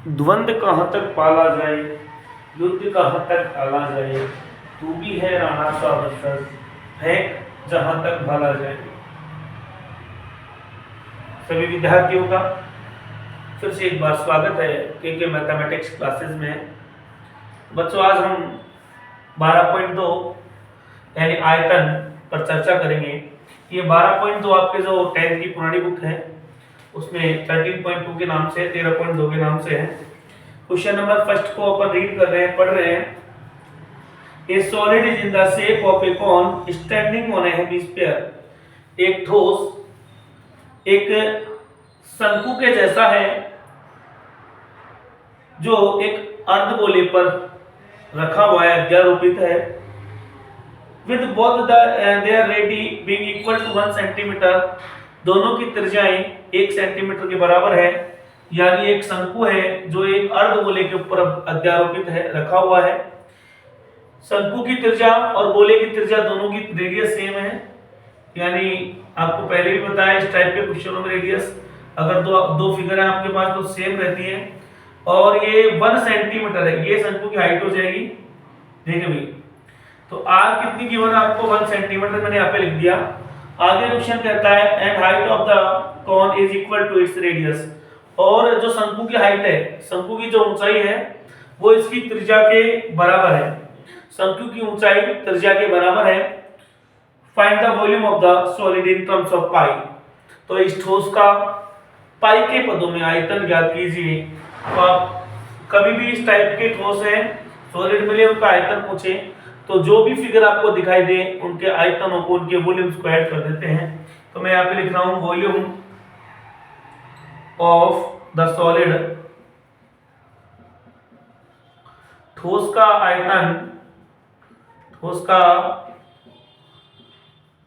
द्वंद्व कहाँ तक पाला जाए, युद्ध कहाँ तक टाला जाए, तू भी है राणा सा बसर, फेंक जहां तक भाला जाए। सभी विद्यार्थियों का फिर से एक बार स्वागत है के मैथमेटिक्स क्लासेस में। बच्चों, आज हम 12.2 यानी आयतन पर चर्चा करेंगे। ये 12.2 आपके जो 10th की पुरानी बुक है उसमें 13.2 के नाम से, 13.2 के नाम से है। क्वेश्चन नंबर फर्स्ट को अपन रीड कर रहे हैं, पढ़ रहे हैं। A solid is in the shape of a cone standing on a hemisphere. एक ठोस एक शंकु के जैसा है जो एक अर्धगोले पर रखा हुआ है, अध्यारोपित है। With both their ready being equal to 1 centimetre, दोनों की त्रिज्याएं 1 सेंटीमीटर के बराबर है। यानी एक शंकु है जो एक अर्धगोले के ऊपर अध्यारोपित है, रखा हुआ है। शंकु की त्रिज्या और गोले की त्रिज्या दोनों की रेडियस सेम है। यानी आपको पहले भी बताया, इस टाइप के क्वेश्चनों में रेडियस अगर दो फिगर है आपके पास तो सेम रहती है। और ये 1 सेंटीमीटर है, ये शंकु की हाइट हो जाएगी। देखिए भाई, तो आर कितनी गिवन है आपको, 1 सेंटीमीटर मैंने यहाँ पे लिख दिया। आगे क्वेश्चन कहता है and height of the cone is equal to its radius. और जो शंकु की हाइट है, शंकु की जो ऊंचाई है वो इसकी त्रिज्या के बराबर है। शंकु की ऊंचाई त्रिज्या के बराबर है। Find the volume of the solid in terms of pi. तो इस ठोस का पाई के पदों में आयतन ज्ञात कीजिए। तो आप कभी भी इस टाइप के ठोस है, सॉलिड मिले, उनका आयतन पूछे तो जो भी फिगर आपको दिखाई दे उनके आयतनों को, उनके वॉल्यूम्स को ऐड कर देते हैं। तो मैं यहाँ पे लिख रहा हूं वॉल्यूम ऑफ द सॉलिड, ठोस का आयतन, ठोस का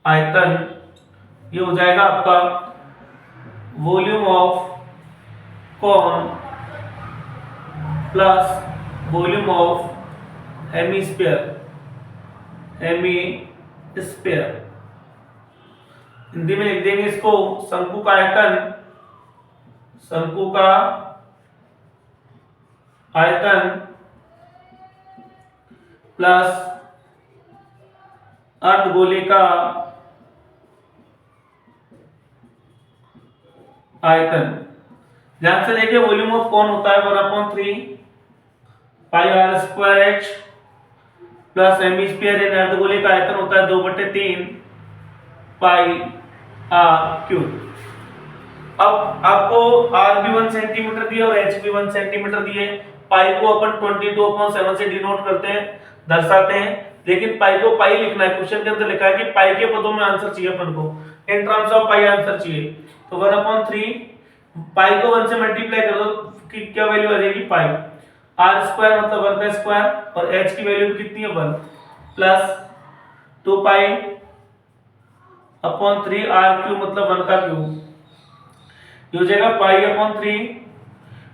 आयतन ये हो जाएगा आपका volume of cone plus volume of hemisphere, hemisphere. Hindi में लिख देंगे इसको शंकु का आयतन, शंकु का आयतन प्लस अर्धगोले का आयतन। ध्यान से देखिए, वॉल्यूम ऑफ कौन होता है 1/3 pi r square h plus hemisphere इन अर्धगोले का आयतन होता है 2/3 पाई आर क्यूब। अब आपको आर भी 1 सेंटीमीटर दिए और एच भी 1 सेंटीमीटर दिए। पाई को अपन 22/7 से डिनोट करते हैं, दर्शाते हैं। लेकिन पाई को पाई लिखना है, क्वेश्चन के अंदर लिखा है कि पाई के पदों में आंसर चाहिए अपन को, इन टर्म्स ऑफ पाई आंसर चाहिए। तो 1/3 पाई को 1 से मल्टीप्लाई कर दो कि क्या वैल्यू आ जाएगी पाई। आर स्क्वायर मतलब 1 का स्क्वायर और एच की वैल्यू कितनी है 1 plus 2 pi upon 3 r cube मतलब 1 का क्यूब। ये हो जाएगा पाई अपॉन 3,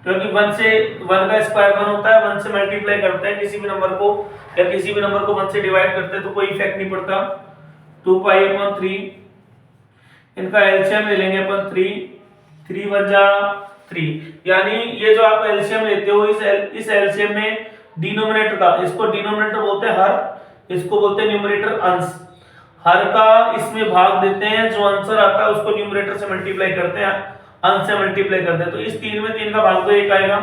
क्योंकि 1 से 1 का स्क्वायर 1 होता है। 1 से मल्टीप्लाई करते हैं किसी भी नंबर को या किसी भी नंबर को 1 से डिवाइड करते हैं तो कोई इफेक्ट नहीं पड़ता। 2 पाई अपॉन 3, इनका एलसीएम ले लेंगे अपन 3 1 जा 3। यानी ये जो आप एलसीएम लेते हो, इस एलसीएम में डिनोमिनेटर का, इसको डिनोमिनेटर बोलते हैं हर, इसको बोलते हैं न्यूमरेटर अंश। हर का इसमें भाग देते हैं, जो आंसर आता है उसको न्यूमरेटर से मल्टीप्लाई करते हैं, अंश से मल्टीप्लाई करते हैं। तो इस 3 में 3 का भाग दो 1 आएगा,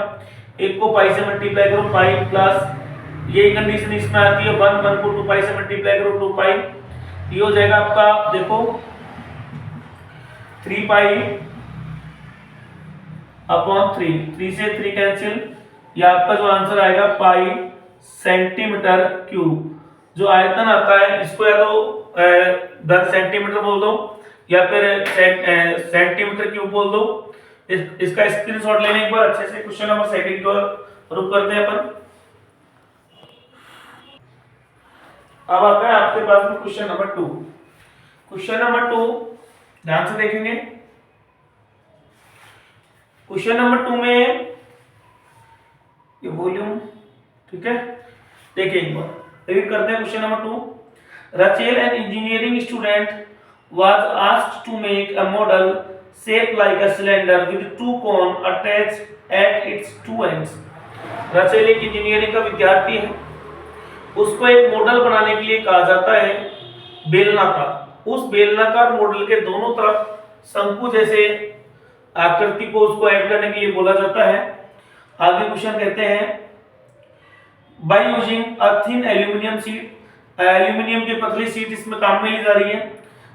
1 को पाई से मल्टीप्लाई करो पाई प्लस ये कंडीशन इसमें आती है 1 को 2 पाई से मल्टीप्लाई करो 2 पाई। ये हो जाएगा आपका देखो 3 पाई अपॉन 3 से 3 कैंसिल। ये आपका जो आंसर आएगा पाई सेंटीमीटर क्यूब। जो आयतन आता है इसको या तो 10 सेंटीमीटर बोल दो या फिर सेंटीमीटर क्यूब बोल दो। इसका स्क्रीनशॉट लेने एक बार अच्छे से क्वेश्चन नंबर 2 को रुक करते हैं अपन। अब आता है आपके पास में क्वेश्चन नंबर 2। क्वेश्चन नंबर 2 ध्यान से देखेंगे। क्वेश्चन नंबर 2 में ये वॉल्यूम, ठीक है, देखिए एक बार रीड करते हैं question number 2। Rachel, an engineering student, was asked to make a model shaped like a cylinder with two cones attached at its two ends। Rachel एक इंजीनियरिंग का विद्यार्थी है, उसको एक मॉडल बनाने के लिए कहा जाता है बेलनाकार। उस बेलनाकार मॉडल के दोनों तरफ शंकु जैसे आकृति को उसको ऐड करने के लिए बोला जाता है। आगे क्वेश्चन कहते हैं by using a thin aluminium sheet, aluminium की पतली शीट इसमें काम में ली जा रही है।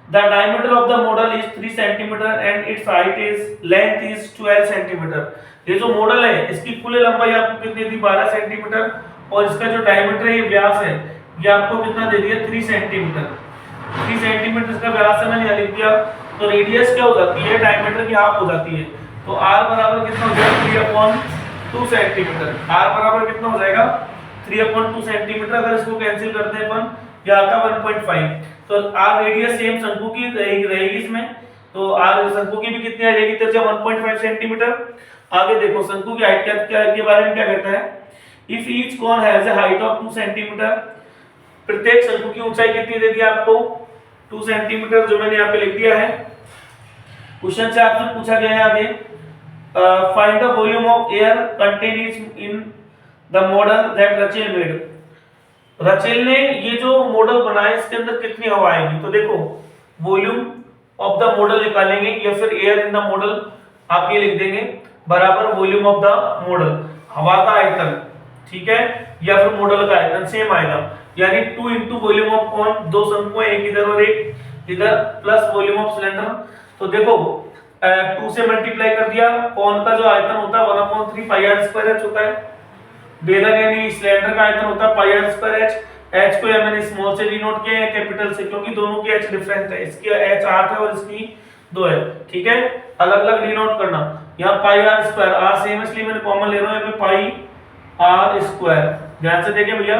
The diameter of the model is 3 centimetre and it's height is length is 12 centimetre. ये जो मॉडल है इसकी कुल लंबाई आपको कितनी दी 12 सेंटीमीटर और इसका जो डायमीटर है ये व्यास है ये आपको कितना दे दिया 3 सेंटीमीटर। 3 सेंटीमीटर इसका व्यास है, मैंने लिख दिया। तो रेडियस क्या हो जाती है डायमीटर की हाफ हो जाती है। तो r बराबर कितना हो जाएगा 3/2 सेंटीमीटर। r बराबर कितना हो जाएगा 3/2 सेंटीमीटर। अगर इसको कैंसिल करते हैं अपन ये आता 1.5। तो r रेडियस सेम शंकु की रहेगी इसमें। तो r शंकु की भी कितनी आ जाएगी त्रिज्या 1.5 सेंटीमीटर। आगे देखो शंकु की हाइट क्या के बारे में क्या कहता है। If each cone has a height of 2 centimetre, प्रत्येक शंकु की ऊंचाई कितनी दे दी आपको 2 सेंटीमीटर, जो मैंने यहाँ पे लिख दिया है। क्वेश्चन से आपसे पूछा गया है आगे find the volume of air contained in the model that Rachel made. Rachel ने ये जो मॉडल बनाया इसके अंदर कितनी हवा आएगी। तो देखो वॉल्यूम ऑफ द मॉडल निकालेंगे या फिर एयर इन द मॉडल आप ये लिख देंगे बराबर वॉल्यूम ऑफ द मॉडल, हवा का आयतन, ठीक है, या फिर मॉडल का आयतन सेम आएगा। यानी 2 इंटू वॉल्यूम ऑफ कॉन, दो शंकु है, एक इधर और एक इधर, प्लस वॉल्यूम ऑफ सिलेंडर। तो देखो 2 से मल्टीप्लाई कर दिया, कॉन का जो आयतन होता है 1/3 पाई आर स्क्वायर एच होता है। बेलन यानी सिलेंडर का आयतन होता है पाई आर स्क्वायर एच। एच को मैंने स्मॉल से डिनोट किया है कैपिटल से, क्योंकि दोनों की एच डिफरेंट है। इसकी एच 8 है और इसकी 2 है, ठीक है, अलग अलग डिनोट करना। यहाँ पाई आर स्क्वायर, आर सेम इसलिए मैंने कॉमन ले रहा हूँ यहाँ पे पाई आर स्क्वायर। ध्यान से देखिए भैया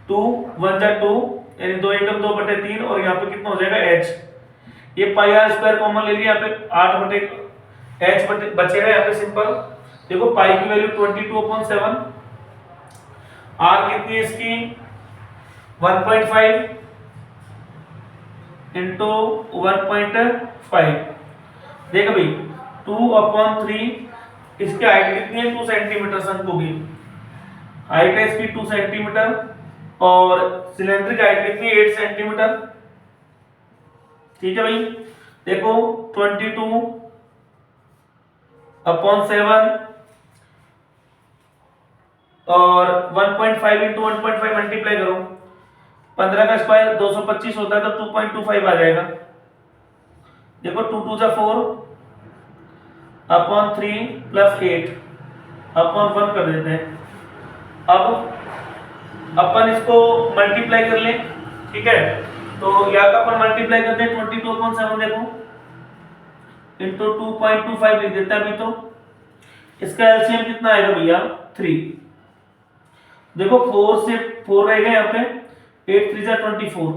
2 1 जा 2 यानी 2 एकम 2/3 और यहाँ पे कितना हो जाएगा h। ये पाई आर स्क्वायर कॉमन ले लिया, यहाँ पे 8/h बचेगा यहाँ पे सिंपल। देखो पाई की वैल्यू 22/7, आर कितनी है इसकी 1.5 इंटू 1.5। देखो भाई 2/3, इसकी हाइट कितनी है 2 सेंटीमीटर शंकु की हाइट है इसकी 2 सेंटीमीटर और सिलेंडर की हाइट कितनी 8 सेंटीमीटर, ठीक है भाई। देखो 22/7 और 1.5 इंटू 1.5 मल्टीप्लाई करो, 15 का स्क्वायर 225 होता है तो 2.25 आ जाएगा। देखो 2 2 जा 4/3 प्लस 8/1 कर देते हैं। अब अपन इसको मल्टीप्लाई कर लें, ठीक है, तो या तो अपन मल्टीप्लाई करते हैं 22/7 देखो इंटू 2.25 लिख देते हैं अभी। तो इसका एलसीएम कितना आएगा भैया 3। देखो 4 से 4 रहेगा यहाँ पे, 8 3 जा 24,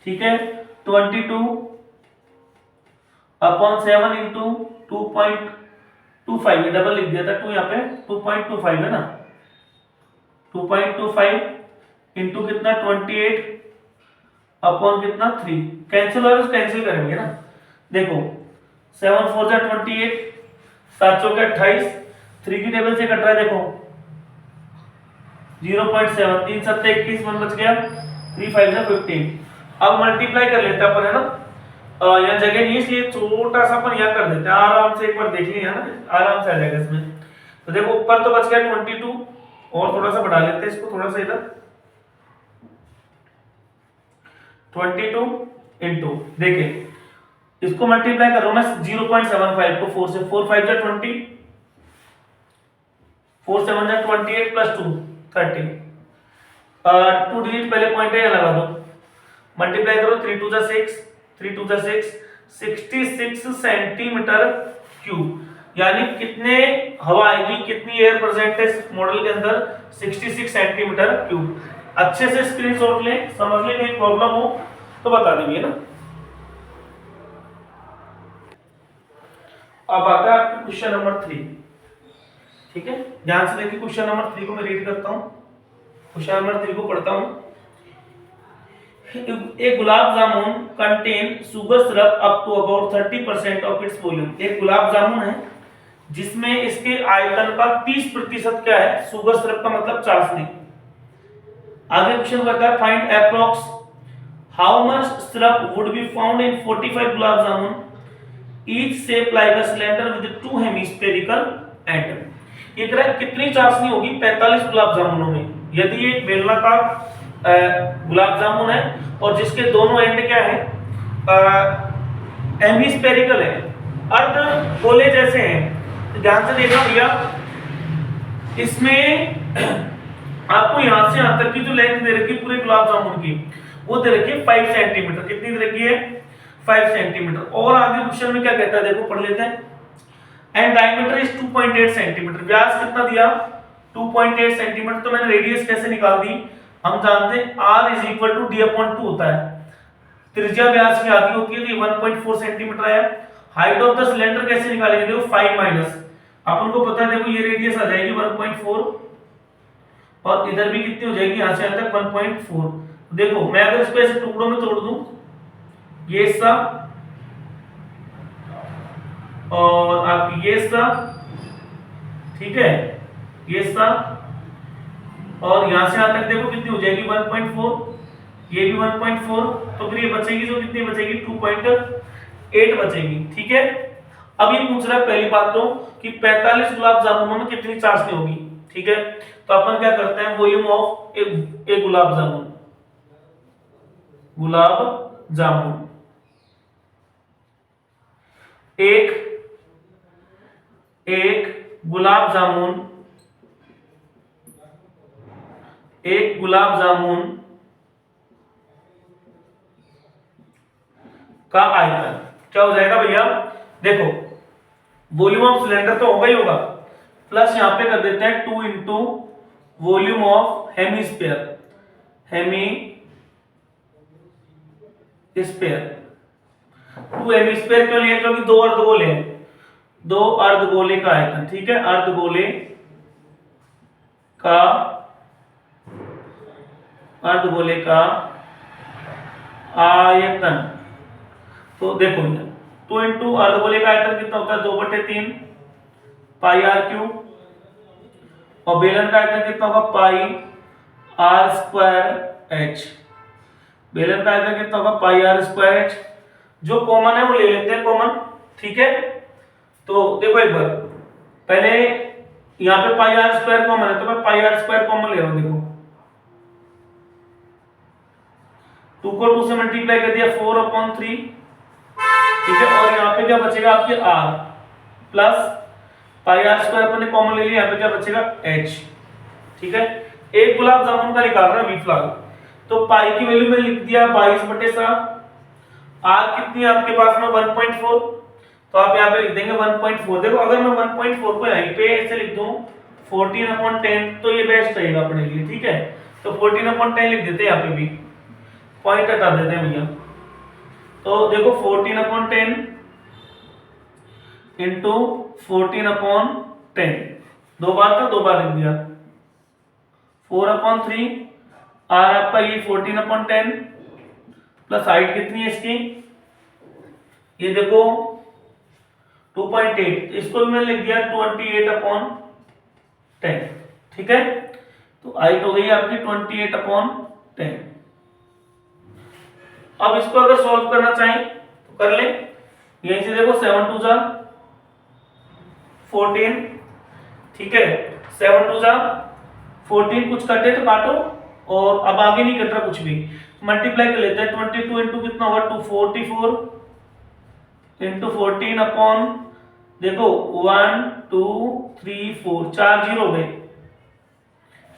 ठीक है, 22/7 इंटू 2.25, ये डबल लिख दिया था 2 यहाँ पे 2.25 है ना, 2.25 इंटू कितना 28 कितना 3, कैंसिल हो रहा है, कैंसिल करेंगे ना। देखो 7 4 जा 28, 7 चौके 28, 3 की टेबल से कट रहा है देखो 0.7, 3 7 21, 1 बच गया, 3 5 जा 15। अब मल्टीप्लाई कर लेते हैं अपन है ना, यहाँ जगह नहीं है इसलिए छोटा सा अपन यहाँ कर देते हैं, आराम से एक बार देख लिया ना, आराम से आ जाएगा इसमें। तो देखो ऊपर तो बच गया 22 और थोड़ा सा बढ़ा लेते हैं इसको, थोड़ा सा इधर 22 इंटू, देखिए इसको मल्टीप्लाई कर रहा हूं मैं 0.75 को 4 से, 4 5 जा 20, 4 7 जा 28 प्लस 2 30, 2 डिजिट पहले पॉइंट है लगा दो, मल्टीप्लाई करो 3 2 जा 6, 3 2 जा 6, 66 सेंटीमीटर क्यूब। यानी कितने हवा आएगी, कितनी एयर प्रेजेंट है इस मॉडल के अंदर 66 सेंटीमीटर क्यूब। अच्छे से स्क्रीनशॉट लें, समझ लें, कोई प्रॉब्लम हो तो बता देंगे ना। अब आता है आपका क्वेश्चन नंबर 3, ठीक है, ध्यान से देखिए क्वेश्चन नंबर 3 को मैं रीड करता हूं, क्वेश्चन नंबर 3 को पढ़ता हूं। एक gulab jamun contain sugar syrup up to about 30% of its volume. एक गुलाब जामुन है जिसमें इसके आयतन का 30% क्या है, शुगर सिरप का मतलब चाशनी। आगे क्वेश्चन कहता है find approx how much syrup would be found in 45 gulab jamun each shape like a cylinder with two hemispherical and. ये कह रहा है कितनी चाशनी होगी 45 गुलाब जामुनों में, यदि ये बेलनाकार गुलाब जामुन है और जिसके दोनों एंड क्या है, हेमिस्फेरिकल है, अर्ध गोले जैसे हैं। ध्यान से देखना भैया, इसमें आपको यहां से यहां तक की जो लेंथ दे रखी है पूरे गुलाब जामुन की, वो दे रखी है 5 सेंटीमीटर। कितनी दे रखी है, 5 सेंटीमीटर। और आगे क्वेश्चन में क्या कहता है देखो, पढ़ लेते हैं। And diameter is 2.8 centimetre. व्यास कितना दिया, 2.8 सेंटीमीटर। तो मैंने रेडियस कैसे निकाल दी, हम जानते हैं r is equal to d upon 2 होता है। त्रिज्या व्यास की आधी होती है, तो ये 1.4 सेंटीमीटर है। हाइट ऑफ द सिलेंडर कैसे निकालेंगे, देखो 5 माइनस, अपन को पता है देखो ये रेडियस आ जाएगी 1.4 और इधर भी कितनी हो जाएगी, यहां से यहां तक 1.4। देखो मैं अगर इसको ऐसे टुकड़ों में तोड़ दूं, ये हिस्सा और आपकी ये हिस्सा, ठीक है, ये हिस्सा और यहां से यहां तक देखो कितनी हो जाएगी 1.4, ये भी 1.4, तो फिर ये बचेगी जो कितनी बचेगी 2.8 बचेगी। ठीक है, अब ये पूछ रहा है पहली बात तो कि 45 गुलाब जामुनों में कितनी चाशनी होगी। ठीक है, तो अपन क्या करते हैं, वॉल्यूम ऑफ एक गुलाब जामुन, गुलाब जामुन एक गुलाब जामुन, एक गुलाब जामुन का आयतन क्या हो जाएगा भैया, देखो वॉल्यूम ऑफ सिलेंडर तो होगा ही होगा, प्लस यहां पे कर देते हैं 2 into volume of hemisphere, hemisphere. 2 hemisphere क्यों लिए, क्योंकि 2 अर्धगोले हैं, 2 अर्धगोले का आयतन। ठीक है, अर्धगोले का आयतन। तो देखो 2 इंटू अर्धगोले का आयतन कितना होता है, 2/3 पाई आर क्यूब, और बेलन का आयतन कितना होगा, पाई आर स्क्वायर एच। बेलन का आयतन कितना होगा, पाई आर स्क्वायर एच। जो कॉमन है वो ले लेते हैं कॉमन। ठीक है, तो देखो एक बार पहले यहाँ पे पाई आर स्क्वायर कॉमन है, तो मैं पाई आर स्क्वायर कॉमन ले रहा हूं। देखो 2 को 2 से मल्टीप्लाई कर दिया 4/3। ठीक है, और यहाँ पे क्या बचेगा आपके r plus pi r square अपन ने कॉमन ले लिया, यहाँ पे क्या बचेगा h। ठीक है, एक गुलाब जामुन का निकाल रहा है वी फिलहाल, तो पाई की वैल्यू में लिख दिया 22/7। r कितनी है आपके पास में 1.4, तो आप यहाँ पे लिख देंगे 1.4। देखो अगर मैं 1.4 को यहीं पे ऐसे लिख दूं 14/10, तो ये बेस्ट रहेगा अपने लिए। ठीक है, तो 14/10 लिख देते हैं, यहाँ पे भी पॉइंट हटा देते हैं भैया। तो देखो 14/10 इंटू 14/10, 2 बार था, 2 बार लिख दिया 4/3। आर आपका ये 14/10 प्लस हाइट कितनी है इसकी, ये देखो 2.8, इसको मैंने लिख दिया 28/10। ठीक है, तो हाइट हो गई आपकी 28/10। अब इसको अगर सॉल्व करना चाहें तो कर लें। यहीं से देखो 7 2 जा 14। ठीक है, 7 2 जा 14, कुछ कटे तो काटो, और अब आगे नहीं कट रहा कुछ भी, मल्टीप्लाई कर लेते हैं। 22 इंटू कितना होगा 244 इंटू 14 अपॉन, देखो 1 2 3 4, 4 जीरो हो गए,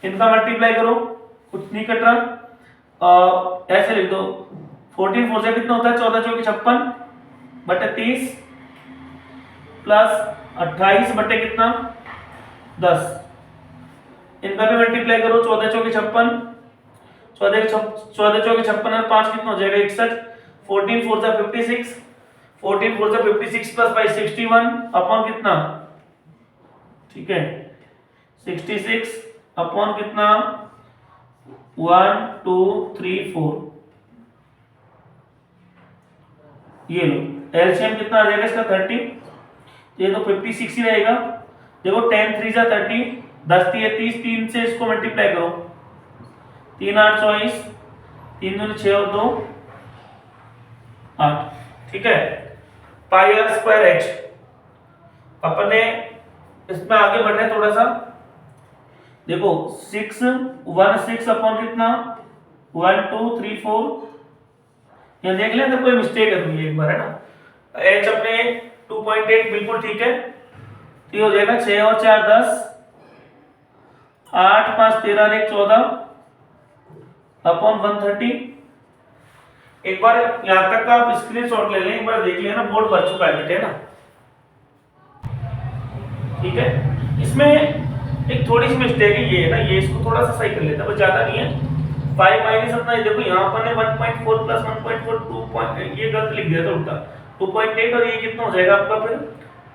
इनका मल्टीप्लाई करो, कुछ नहीं कट रहा। ऐसे लिख दो 14 4 से कितना होता है 14 चौके 56/30 प्लस 28 बटे कितना 10, इनका भी मल्टीप्लाई करो। 14 चौके 56, 14 चौके 56 और 5 कितना हो जाएगा 61। 14 4 जा 56, 14 4 जा 56 प्लस 5 61 अपॉन कितना, ठीक है 66 अपॉन कितना 1 2 3 4। ये लो एलसीएम कितना आ जाएगा इसका 30। ये तो 56 ही रहेगा। देखो 10 3 जा 30, 10 3 30, 3 से इसको मल्टीप्लाई करो, 3 8 24, 3 दूनी 6 और 2 8, ठीक है। पाई आर स्क्वायर एच, अपने इसमें आगे बढ़ रहे हैं थोड़ा सा। देखो 6 1 6 अपॉन कितना 1 2 3 4, यहाँ देख लें अगर कोई मिस्टेक है तो ये एक बार है ना। एच अपने 2.8 बिल्कुल ठीक है, तो ये हो जाएगा 6 और 4 10, 8 5 13 और 1 14 अपॉन 130। एक बार यहां तक का आप स्क्रीनशॉट ले लें, एक बार देख लेना, बोर्ड भर चुका है बेटे ना, ठीक है। इसमें एक थोड़ी सी मिस्टेक है, ये है ना, ये इसको थोड़ा सा सही कर लेता है, बस ज्यादा नहीं है। 5 माइनस अपना ये देखो यहाँ पर ने 1.4 प्लस 1.4 2. ये गलत लिख दिया था उल्टा, 2.8 और ये कितना हो जाएगा आपका फिर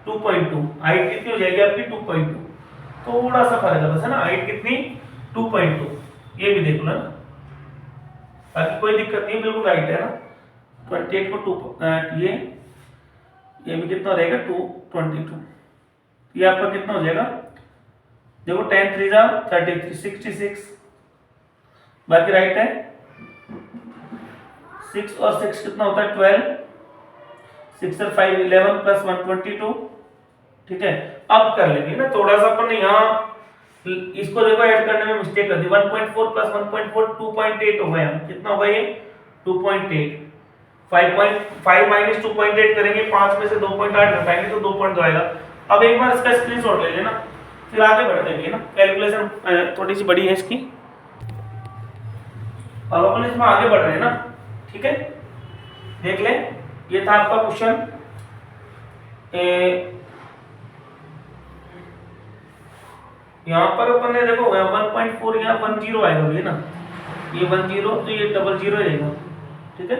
2.2। हाइट कितनी हो जाएगी आपकी 2.2, थोड़ा सा फर्क है बस है ना, हाइट कितनी 2.2, ये भी देख लो ना, बाकी कोई दिक्कत नहीं, बिल्कुल राइट है ना। 28 को 2 ये भी कितना रहेगा 222, ये आपका कितना हो जाएगा, देखो 10 3 जा 33 66, बाकी राइट है। 6 और 6 कितना होता है 12, 6 और 5 11 प्लस 122, ठीक है। अब कर लेंगे ना थोड़ा सा अपन ने यहाँ इसको देखो ऐड करने में मिस्टेक कर दी, 1.4 प्लस 1.4 2.8 हो गया, कितना होगा ये 2.8। 5 माइनस 2.8 करेंगे, 5 में से 2.8 घटाएंगे तो 2.2 आएगा। अब एक बार इसका स्क्रीनशॉट ले लेना, फिर आगे बढ़ देंगे ना, कैलकुलेशन थोड़ी सी बड़ी है इसकी, अब अपन इसमें आगे बढ़ रहे हैं ना, ठीक है। देख लें, ये था आपका क्वेश्चन। यहाँ पर अपन ने देखो 1.4 यहाँ 10 आएगा भैया ना, ये 10 तो ये 00 रहेगा, ठीक है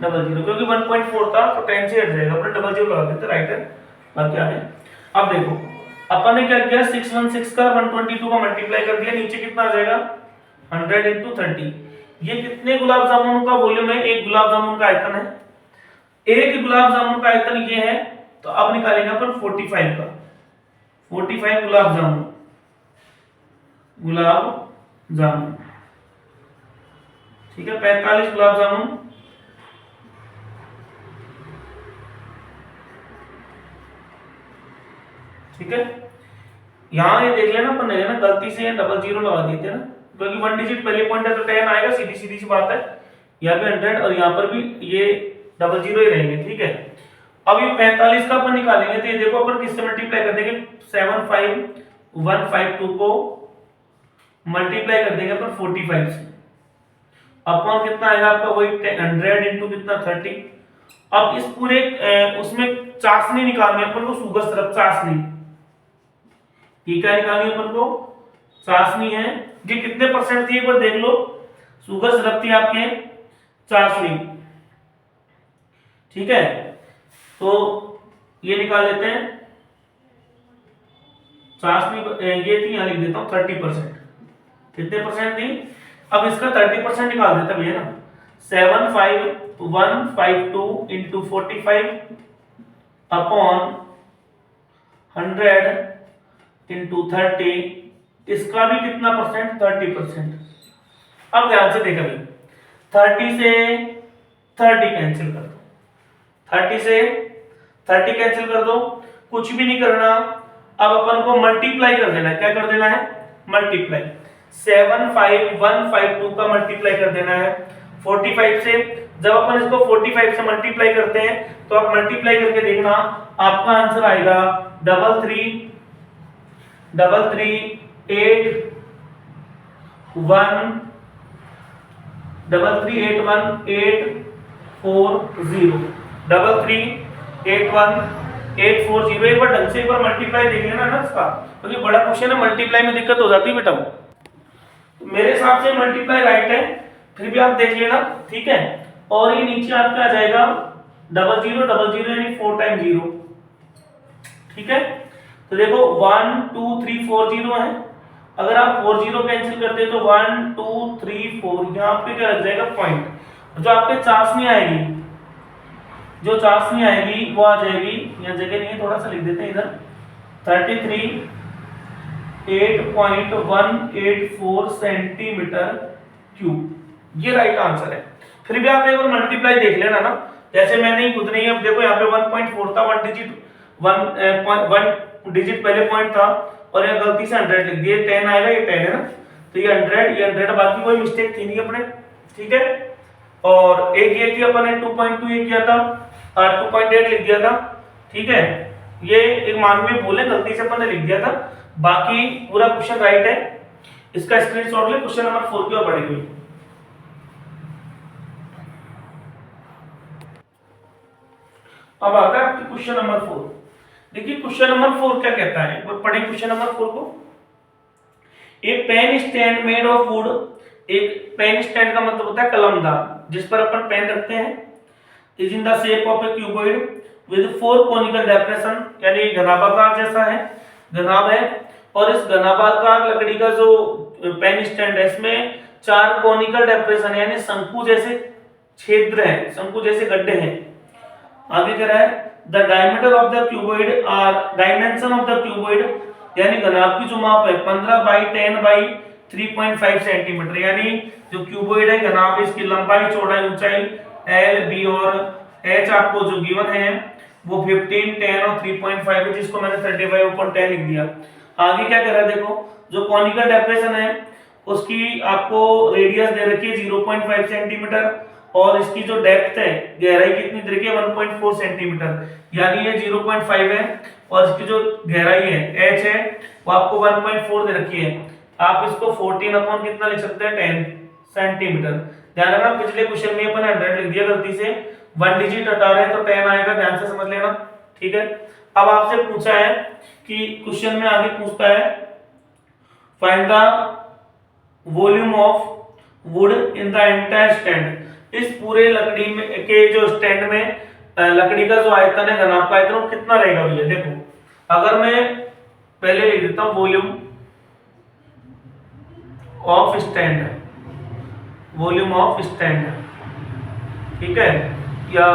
00, क्योंकि 1.4 था तो 10 से हट जाएगा, अपन 00 लगा देते, राइट है। बाकी आगे अब देखो अपन ने क्या किया, 616 का 122 का मल्टीप्लाई कर दिया, नीचे कितना आ जाएगा 100 into 30। ये कितने गुलाब जामुन का वॉल्यूम है, एक गुलाब जामुन का आयतन है, एक गुलाब जामुन का आयतन ये है, तो अब निकालेंगे अपन 45 का, 45 गुलाब जामुन ठीक है, 45 गुलाब जामुन, ठीक है। यहां ये देख लेना अपन ने ना गलती से 00 लगा दिए थे ना, क्योंकि 1 डिजिट पहले पॉइंट है तो 10 आएगा, सीधी सीधी सी बात है। यहाँ पे 100 और यहाँ पर भी ये 00 ही रहेंगे, ठीक है। अब ये 45 का अपन निकालेंगे, तो ये देखो अपन किससे मल्टीप्लाई कर देंगे, 75152 को मल्टीप्लाई कर देंगे अपन 45 से, अपॉन कितना आएगा आपका वही 100 इंटू कितना 30। अब इस पूरे उसमें चाशनी निकालनी है अपन को, शुगर सिरप चाशनी, ये क्या निकालनी है अपन को, चाशनी है। ये कितने परसेंट थी एक बार देख लो, शुगर सिरप थी आपके चाशनी, ठीक है। तो ये निकाल लेते हैं, चाशनी ये थी, यहां लिख देता हूं 30%, कितने परसेंट थी, अब इसका 30% निकाल देता भैया ना, 75152 इंटू 45 अपॉन 100 इंटू 30, इसका भी कितना परसेंट 30%। अब ध्यान से देखा भाई, 30 से 30 कैंसिल कर दो, 30 से 30 कैंसिल कर दो, कुछ भी नहीं करना, अब अपन को मल्टीप्लाई कर देना है, क्या कर देना है मल्टीप्लाई, 75152 का मल्टीप्लाई कर देना है 45 से। जब अपन इसको 45 से मल्टीप्लाई करते हैं तो आप मल्टीप्लाई करके देखना, आपका आंसर आएगा 3381840 एक बार ढंग से एक बार मल्टीप्लाई देख लेना ना इसका, क्योंकि बड़ा क्वेश्चन है, मल्टीप्लाई में दिक्कत हो जाती है बेटा। तो मेरे हिसाब से मल्टीप्लाई राइट है, फिर भी आप देख लेना, ठीक है। और ये नीचे आपका आ जाएगा 0000 यानी 4 टाइम 0, ठीक है। तो देखो 1 2 3 4 0 है, अगर आप 4 0 कैंसिल करते तो 1 2 3 4 यहाँ पे क्या लग जाएगा पॉइंट, जो आपके चाशनी आएगी, जो चाशनी आएगी वो आ जाएगी यहाँ जगह नहीं है, थोड़ा सा लिख देते हैं इधर, 33 8.184 सेंटीमीटर क्यूब, ये राइट आंसर है। फिर भी आप एक बार मल्टीप्लाई देख लेना ना, जैसे मैंने ही खुद नहीं, अब देखो यहाँ पे 1.4 था, 1 डिजिट पहले पॉइंट था, और यहाँ गलती से 100 लिख दिए, 10 आएगा, ये 10 है ना, तो ये 100, ये 100, बाकी कोई मिस्टेक थी नहीं अपने, ठीक है। और एक ये थी अपन ने 2.2 ये किया था, 2.8 लिख दिया था, ठीक है। ये एक मानवीय भूल है, गलती से अपन ने लिख दिया था, बाकी पूरा क्वेश्चन राइट है। इसका स्क्रीनशॉट ले, क्वेश्चन नंबर 4 की ओर बढ़ेगी। अब आता है आपके क्वेश्चन नंबर 4। देखिए क्वेश्चन नंबर 4 क्या कहता है, एक बार पढ़ें क्वेश्चन नंबर 4 को। A pen stand made of wood, एक पेन स्टैंड का मतलब होता है कलमदान, जिस पर अपन पेन रखते हैं, is in the shape of a cuboid with 4 conical depression, यानी घनाभाकार जैसा है, घनाभ है, और इस घनाभाकार लकड़ी का जो पेन स्टैंड है, इसमें 4 कोनिकल डेप्रेशन यानी शंकु जैसे छिद्र हैं, शंकु जैसे गड्ढे हैं। आगे कह रहा है the diameter of the cuboid are, dimension of the cuboid यानी घनाभ की जो माप है 15 बाई 10 बाई 3.5 सेंटीमीटर, यानी जो क्यूबॉइड है घनाभ, इसकी लंबाई, चौड़ाई, ऊंचाई एल, बी और एच आपको जो गिवन है वो 15, 10 और 3.5 है, जिसको मैंने 35/10 लिख दिया। आगे क्या कर रहा है, देखो जो कॉनिकल डेप्रेशन है उसकी आपको रेडियस दे रखी है 0.5 सेंटीमीटर, और इसकी जो डेप्थ है, गहराई कितनी दे रखी है 1.4 सेंटीमीटर, यानी ये 0.5 है, और इसकी जो गहराई है h है वो आपको 1.4 दे रखी है। आप इसको 14 अपॉन कितना लिख सकते हैं 10 सेंटीमीटर। ध्यान रखना पिछले क्वेश्चन में अपन 100 लिख दिया गलती से, 1 डिजिट हटा रहे हैं तो 10 आएगा, ध्यान से समझ लेना, ठीक है। अब आपसे पूछा है कि क्वेश्चन में आगे पूछता है find the volume of would in the entire stand, इस पूरे लकड़ी में के जो स्टैंड में लकड़ी का जो आयतन है, घनाभ का आयतन, वो कितना रहेगा भैया। देखो अगर मैं पहले लिख देता हूं volume of stand, volume of stand, ठीक है, या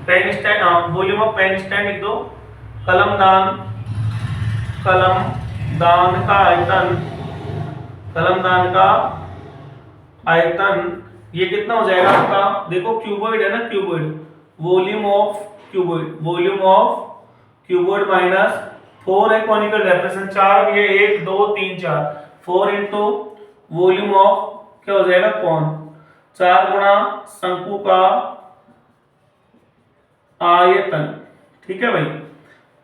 pen stand, volume of pen stand लिख दो, कलमदान, कलमदान का आयतन, कलमदान का आयतन ये कितना हो जाएगा आपका, देखो क्यूबॉइड है ना, cuboid, volume of cuboid, volume of cuboid minus 4 है कॉनिकल डेप्रेशन, 4 भी है, 1 2 3 4, 4 इंटू वॉल्यूम ऑफ क्या हो जाएगा कौन, 4 गुणा शंकु का आयतन, ठीक है भाई।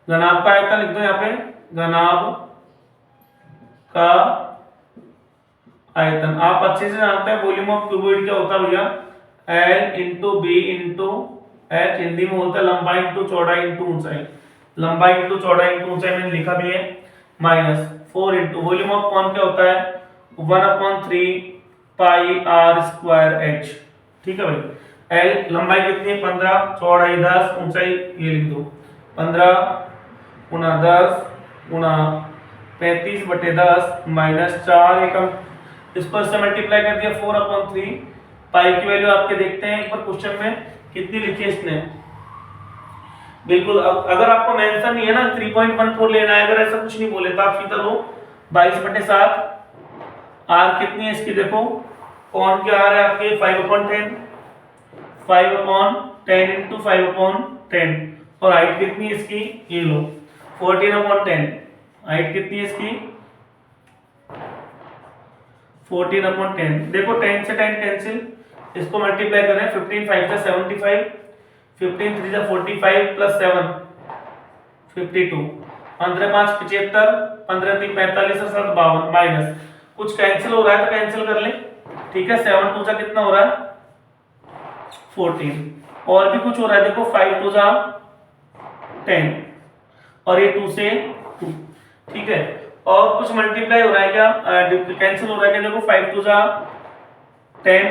घनाभ का आयतन लिख दो यहाँ पे, घनाभ का आयतन आप अच्छे से जानते हैं, वॉल्यूम ऑफ क्यूबॉइड क्या होता है भैया, L into b into h, Hindi में होता है लंबाई इंटू चौड़ाई इंटू ऊंचाई, लंबाई इंटू चौड़ाई इंटू ऊंचाई मैंने लिखा भी है, माइनस 4 इंटू वॉल्यूम ऑफ कौन क्या होता है 1/3 पाई आर स्क्वायर एच, ठीक है भाई। L लंबाई कितनी है 15, चौड़ाई 10, ऊंचाई ये लिख दो 15 गुणा 10 गुणा 35/10 माइनस 4, एकम इसको इससे मल्टीप्लाई कर दिया 4/3, पाई की वैल्यू आपके देखते हैं एक बार क्वेश्चन में कितनी लिखी है इसने, बिल्कुल। अगर आपको मेंशन नहीं है ना 3.14 लेना है, अगर ऐसा कुछ नहीं बोले तो आप सीधा लो 22/7, आर कितनी है इसकी, देखो कौन क्या आ रहा है आपके 5/10, 5/10 इंटू 5/10, और हाइट कितनी है इसकी, ये लो 14/10, हाइट कितनी है इसकी 14/10, देखो 10 से 10 कैंसिल, इसको मल्टीप्लाई करें 15 5 से 75, 15 3 से 45 प्लस 7 52, 15 5 75, 15 3 45 और 7 52, माइनस कुछ कैंसिल हो रहा है तो कैंसिल कर ले, ठीक है। 7 2 जा कितना हो रहा है 14, और भी कुछ हो रहा है देखो 5 2 जा 10 और ये 2 से 2, ठीक है। और कुछ मल्टीप्लाई हो रहा है क्या, कैंसिल हो रहा है क्या, देखो 5 2 जा 10,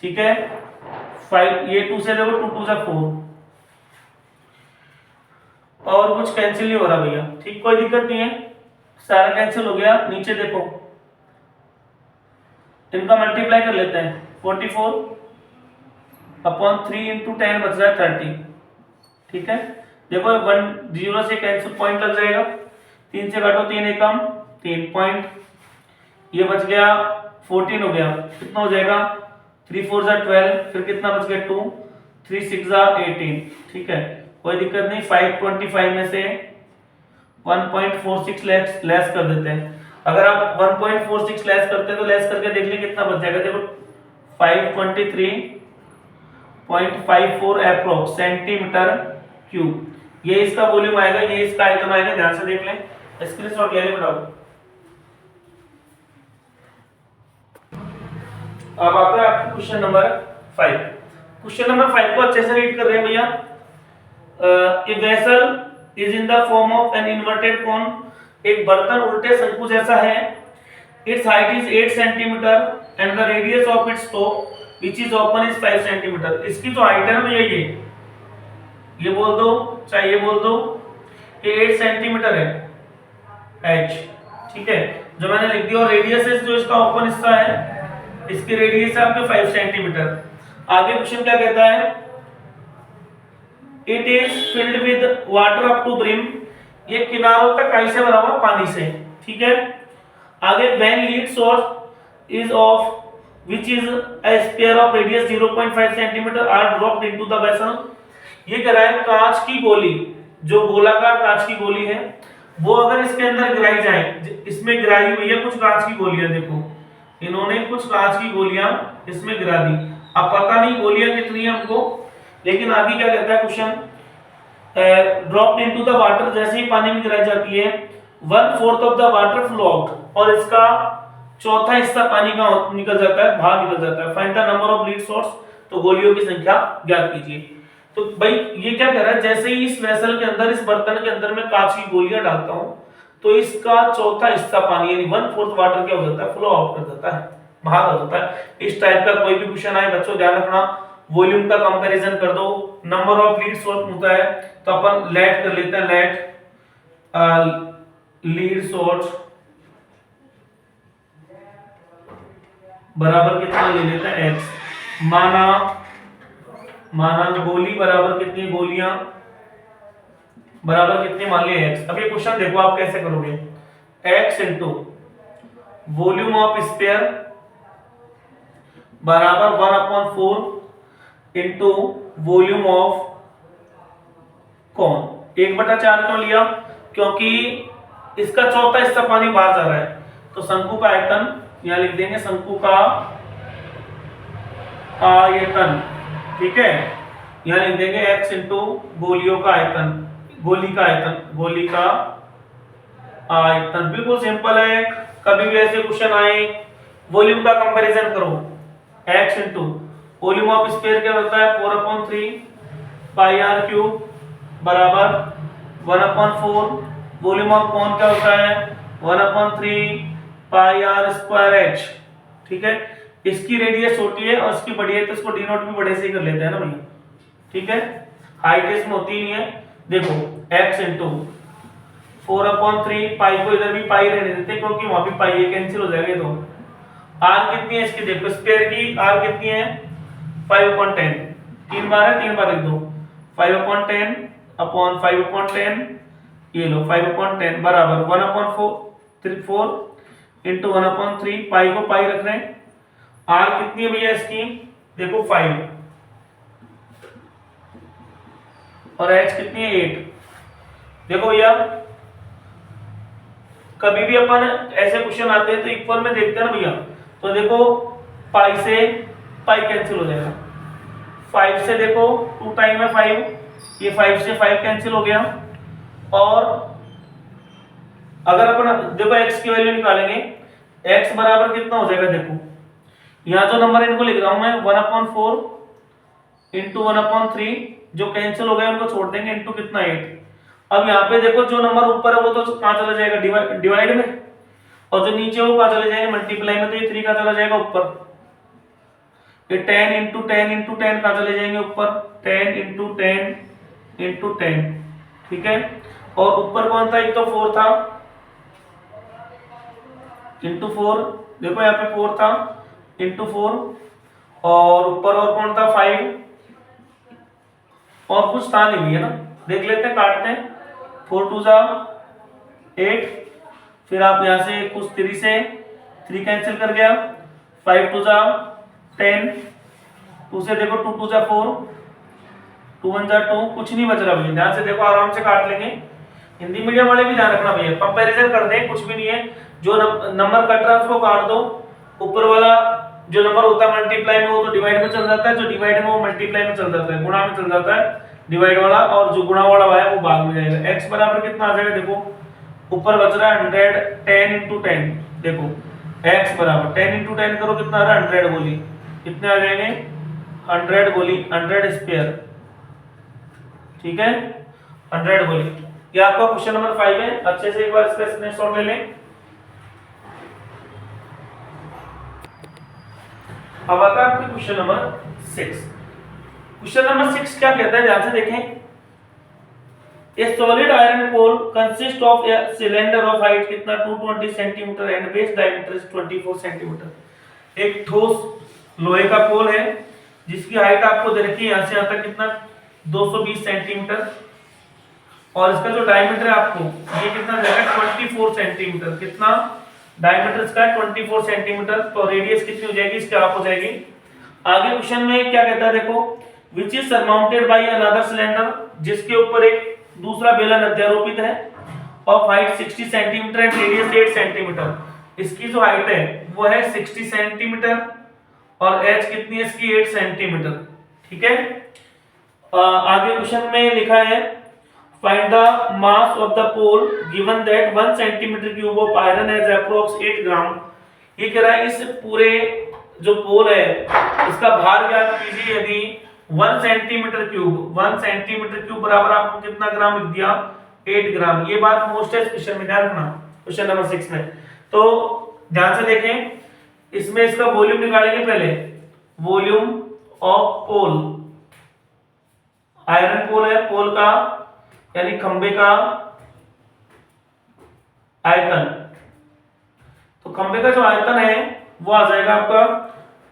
ठीक है, 5 ये 2 से देखो 2 2 जा 4, और कुछ कैंसिल नहीं हो रहा भैया, ठीक, कोई दिक्कत नहीं है, सारा कैंसिल हो गया। नीचे देखो इनका मल्टीप्लाई कर लेते हैं, 44/3 इंटू 10 बच रहा है 30, ठीक है। देखो 1 0 से कैंसिल पॉइंट लग जाएगा, 3 से काटो 3 एकम 3 पॉइंट, ये बच गया 14 हो गया, कितना हो जाएगा 3 4 जा 12, फिर कितना बच गया 2, 3 6 जा 18, ठीक है कोई दिक्कत नहीं। 525 में से 1.46 लेस कर देते हैं। अगर आप 1.46 लेस करते हैं तो लेस करके देख लें कितना बच जाएगा। देखो 523.54 एप्रोक्स सेंटीमीटर क्यूब, ये इसका वॉल्यूम आएगा, ये इसका आयतन आएगा, ध्यान से देख लें, स्क्रीनशॉट ले लें बताओ। अब आता है आपको क्वेश्चन नंबर 5। क्वेश्चन नंबर 5 को अच्छे से रीड कर रहे हैं भैया। A vessel is in the form of an inverted कोन, एक बर्तन उल्टे शंकु जैसा है। It's height is 8 centimetre and the radius of its top which is open is 5 centimetre. इसकी जो हाइट है ना भैया, ये बोल दो, चाहे ये बोल दो, ये 8 सेंटीमीटर है h, ठीक है जो मैंने लिख दिया, और रेडियस है जो इसका ओपन हिस्सा है, इसकी रेडियस है आपके 5 सेंटीमीटर। आगे क्वेश्चन क्या कहता है, it is filled with water up to brim, ये किनारों तक कैसे भरा हुआ पानी से, ठीक है। आगे when lead source is of which is a sphere of radius 0.5 centimetre are dropped into the vessel, ये कह रहा है कांच की गोली, जो गोलाकार कांच की गोली है वो अगर इसके अंदर गिराई जाए, इसमें गिराई हुई है कुछ कांच की गोलियां, देखो इन्होंने कुछ कांच की गोलियां इसमें गिरा दी। अब पता नहीं गोलियां कितनी है हमको, लेकिन आगे क्या कहता है question, dropped into the water, जैसे ही पानी में गिराई जाती है 1/4 of the water flow out, और इसका चौथा हिस्सा पानी का निकल जाता है, बाहर निकल जाता है। Find the number of lead source, तो गोलियों की संख्या ज्ञात कीजिए। तो भाई ये क्या कह रहा है, जैसे ही इस वेसल के अंदर, इस बर्तन के अंदर मैं कांच की गोलियां डालता हूं तो इसका चौथा हिस्सा पानी यानी 1/4 वाटर क्या हो जाता है, फ्लो आउट कर जाता है, बाहर हो जाता है। इस टाइप का कोई भी क्वेश्चन आए बच्चों ध्यान रखना, वॉल्यूम का कंपैरिजन कर दो, नंबर ऑफ लीड सोर्स होता है तो अपन लेट कर लेते हैं, लेट लीड सोर्स बराबर कितना ले लेते हैं x, माना गोली बराबर कितनी गोलियां बराबर कितने मान लिया x। अब ये क्वेश्चन देखो आप कैसे करोगे, x into volume of sphere बराबर 1/4 इंटू वॉल्यूम ऑफ कौन, 1/4 क्यों लिया, क्योंकि इसका चौथा हिस्सा पानी बाहर जा रहा है, तो शंकु का आयतन यहां लिख देंगे, शंकु का आयतन, ठीक है यहां लिख देंगे x इंटू गोलियों का आयतन, गोली का आयतन, बिल्कुल सिंपल है। कभी भी ऐसे क्वेश्चन आए वॉल्यूम का कंपैरिजन करो, x into volume of sphere क्या होता है 4/3 पाई आर क्यूब बराबर 1/4, वॉल्यूम ऑफ कोन क्या होता है 1/3 पाई आर स्क्वायर एच, ठीक है। इसकी रेडियस छोटी है और इसकी बड़ी है तो इसको डिनोट भी बड़े से ही कर लेते हैं ना भैया, ठीक है, हाइट इसमें होती नहीं है। देखो x इंटू 4/3 पाई को इधर भी पाई रहने देते क्योंकि वहां भी पाई है, कैंसिल हो जाएगा, तो r कितनी है इसकी, देखो स्क्वायर की r कितनी है 5/10, 3 बार है 3 बार लिख दो, 5/10 अपॉन 5/10, ये लो 5/10 बराबर 1/4 इंटू 1/3, पाई को पाई रख रहे हैं, r कितनी है भैया इसकी देखो 5 और h कितनी है 8। देखो भैया कभी भी अपन ऐसे क्वेश्चन आते हैं तो इक्वल में देखते हैं ना भैया, तो देखो पाई से पाई कैंसिल हो जाएगा, 5 से देखो 2 टाइम है 5, ये 5 से 5 कैंसिल हो गया, और अगर अपन देखो x की वैल्यू निकालेंगे, x बराबर कितना हो जाएगा, देखो यहाँ जो नंबर इनको लिख रहा हूं मैं 1/4 इंटू 1/3, जो कैंसिल हो गए उनको छोड़ देंगे, इंटू कितना 8। अब यहाँ पे देखो जो नंबर ऊपर है वो तो कहाँ चला जाएगा डिवाइड में, और जो नीचे वो कहाँ चले जाएंगे मल्टीप्लाई में, तो ये 3 कहाँ चला जाएगा ऊपर, ये 10 इंटू 10 इंटू 10 कहाँ चले जाएंगे ऊपर, 10 इंटू 10 इंटू 10, ठीक है। और ऊपर कौन था, एक तो 4 था इंटू 4, देखो यहाँ पे 4 था इंटू 4, और ऊपर और कौन था 5, और कुछ था नहीं है ना, देख लेते हैं, काटते हैं। 4 2 जा 8, फिर आप यहाँ से कुछ 3 से 3 कैंसिल कर गया, 5 2 जा 10, 2 से देखो 2 2 जा 4, 2 1 जा 2, कुछ नहीं बच रहा भैया, ध्यान से देखो, आराम से काट लेंगे। हिंदी मीडियम वाले भी ध्यान रखना भैया, कंपैरिजन कर दें, कुछ भी नहीं है, जो नंबर कट रहा है उसको काट दो, ऊपर वाला जो नंबर होता है मल्टीप्लाई में वो तो डिवाइड में चल जाता है, जो डिवाइड में वो मल्टीप्लाई में चल जाता है, गुणा में चल जाता है डिवाइड वाला, और जो गुणा वाला है वो बाद में जाएगा। x बराबर कितना आ जाएगा, देखो ऊपर बच रहा है 100, 10 into 10, देखो x बराबर 10 into 10 करो कितना आ रहा है 100 गोली, कितने आ जाएंगे 100 गोली, 100 स्क्वायर, ठीक है 100 गोली। ये आपका क्वेश्चन नंबर 5 है, अच्छे से एक बार इसका स्क्रीनशॉट ले लें। अब आता है आपका क्वेश्चन नंबर 6। क्वेश्चन नंबर 6 क्या कहता है, ध्यान से देखें। A solid iron pole consists of a cylinder of height कितना 220 centimetre and base diameter is 24 centimetre. एक ठोस लोहे का पोल है जिसकी हाइट आपको दे रखी है यहाँ से यहाँ तक कितना 220 सेंटीमीटर, और इसका जो डायमीटर है आपको ये कितना जाएगा 24 सेंटीमीटर, कितना डायमीटर इसका 24 सेंटीमीटर, तो रेडियस कितनी हो जाएगी इसकी हाफ हो जाएगी। आगे क्वेश्चन में क्या कहता है देखो, which is surmounted by another cylinder, जिसके ऊपर एक दूसरा बेलन अध्यारोपित है, of height 60 centimetre and radius 8 centimetre. इसकी जो हाइट है वो है 60 सेंटीमीटर और एच कितनी है इसकी 8 सेंटीमीटर, ठीक है। आगे क्वेश्चन में लिखा है find the mass of the pole given that 1 centimetre cube of iron has approx 8 gram. ये कह रहा है इस पूरे जो पोल है इसका भार ज्ञात कीजिए यदि 1 सेंटीमीटर क्यूब बराबर आपको कितना ग्राम लिख दिया 8 ग्राम। ये बात मोस्ट है क्वेश्चन में, ध्यान रखना क्वेश्चन नंबर 6 में। तो ध्यान से देखें, इसमें इसका वॉल्यूम निकालेंगे पहले, volume of pole, iron pole है, पोल का यानी खंबे का आयतन, तो खंबे का जो आयतन है वो आ जाएगा आपका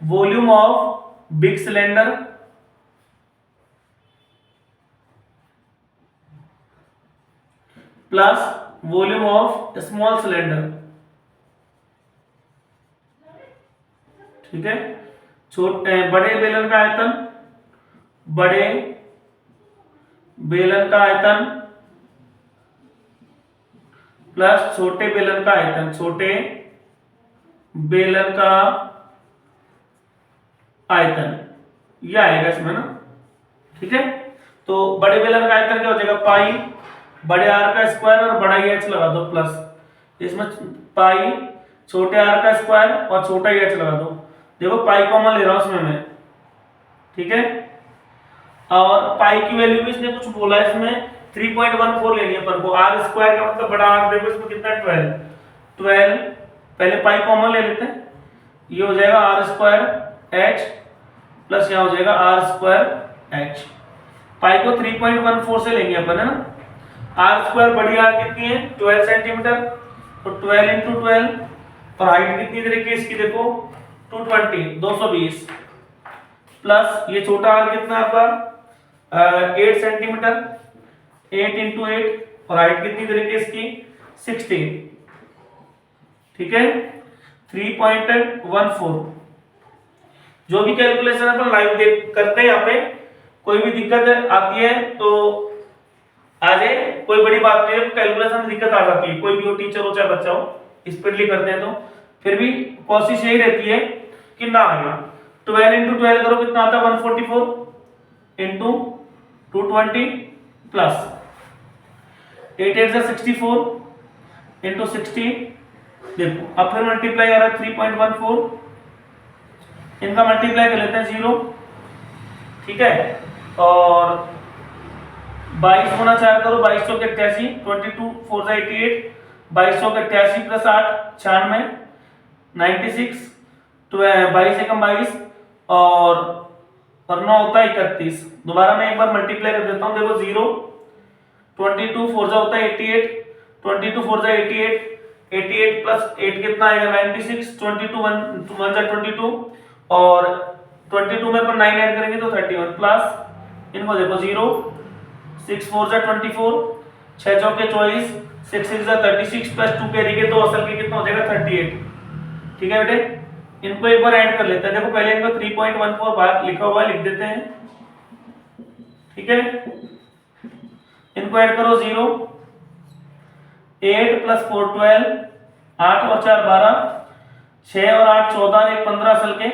volume of big cylinder plus volume of small cylinder, ठीक है। छोटे बड़े बेलन का आयतन, बड़े बेलन का आयतन प्लस छोटे बेलन का आयतन, छोटे बेलन का आयतन, यह आएगा इसमें ना, ठीक है। तो बड़े बेलन का आयतन क्या हो जाएगा पाई, बड़े आर का स्क्वायर और बड़ा ही एच लगा दो प्लस इसमें पाई, छोटे आर का स्क्वायर और छोटा ही एच लगा दो, देखो पाई कॉमन ले रहा हूं उसमें मैं, ठीक है। और पाई की वैल्यू भी इसने कुछ बोला है, इसमें 3.14 लेनी है अपन को, आर स्क्वायर का मतलब बड़ा आर, देखो इसमें कितना 12, पहले पाई कॉमन ले लेते हैं, ये हो जाएगा आर स्क्वायर एच प्लस यहाँ हो जाएगा आर स्क्वायर एच। पाई को 3.14 से लेंगे अपन, है ना। आर स्क्वायर बड़ी आर कितनी है 12 सेंटीमीटर, तो 12 into 12 और हाइट कितनी दे रखी है इसकी देखो 220 प्लस ये छोटा आर कितना आपका 8 सेंटीमीटर, 8 into 8 और हाइट कितनी दे रखी है इसकी 16, ठीक है 3.14। जो भी कैलकुलेशन अपन लाइव देख करते हैं, यहाँ पे कोई भी दिक्कत आती है तो आ जाए, कोई बड़ी बात नहीं है, कैलकुलेशन में दिक्कत आ जाती है, कोई भी हो टीचर हो चाहे बच्चा हो स्पीडली करते हैं तो फिर भी कोशिश यही रहती है कि ना आएगा। 12 into 12 करो कितना आता है 144 into 220 प्लस 8 8 64 into 60, देखो अब फिर मल्टीप्लाई आ रहा है 3.14, इनका मल्टीप्लाई कर लेते हैं 0, ठीक है। और 22 होना चाहे करो 22 के 88, 22 4 जा 88, 22 के 88 प्लस 8 96, 96, 22 एकम 22 और 9 होता है 31। दोबारा मैं एक बार मल्टीप्लाई कर देता हूँ, देखो 0, 22 4 जा होता है 88, 22 4 जा 88, 88 प्लस 8 कितना आएगा 96, 22 1 जा 22 और 22 में अपन 9 ऐड करेंगे तो 31 प्लस इनको देखो 0 6 4 जा 24, 6 चौके 24, 6 6 जा 36 प्लस 2 कैरी के तो असल के कितना हो जाएगा 38। ठीक है बेटे, इनको एक बार ऐड कर लेते हैं। देखो पहले इनको 3.14 बार लिखा हुआ है, लिख देते हैं। ठीक है, इनको ऐड करो 0, 8 प्लस 4 12, 8 और 4 12, 6 और 8 14, 1 15 असल के।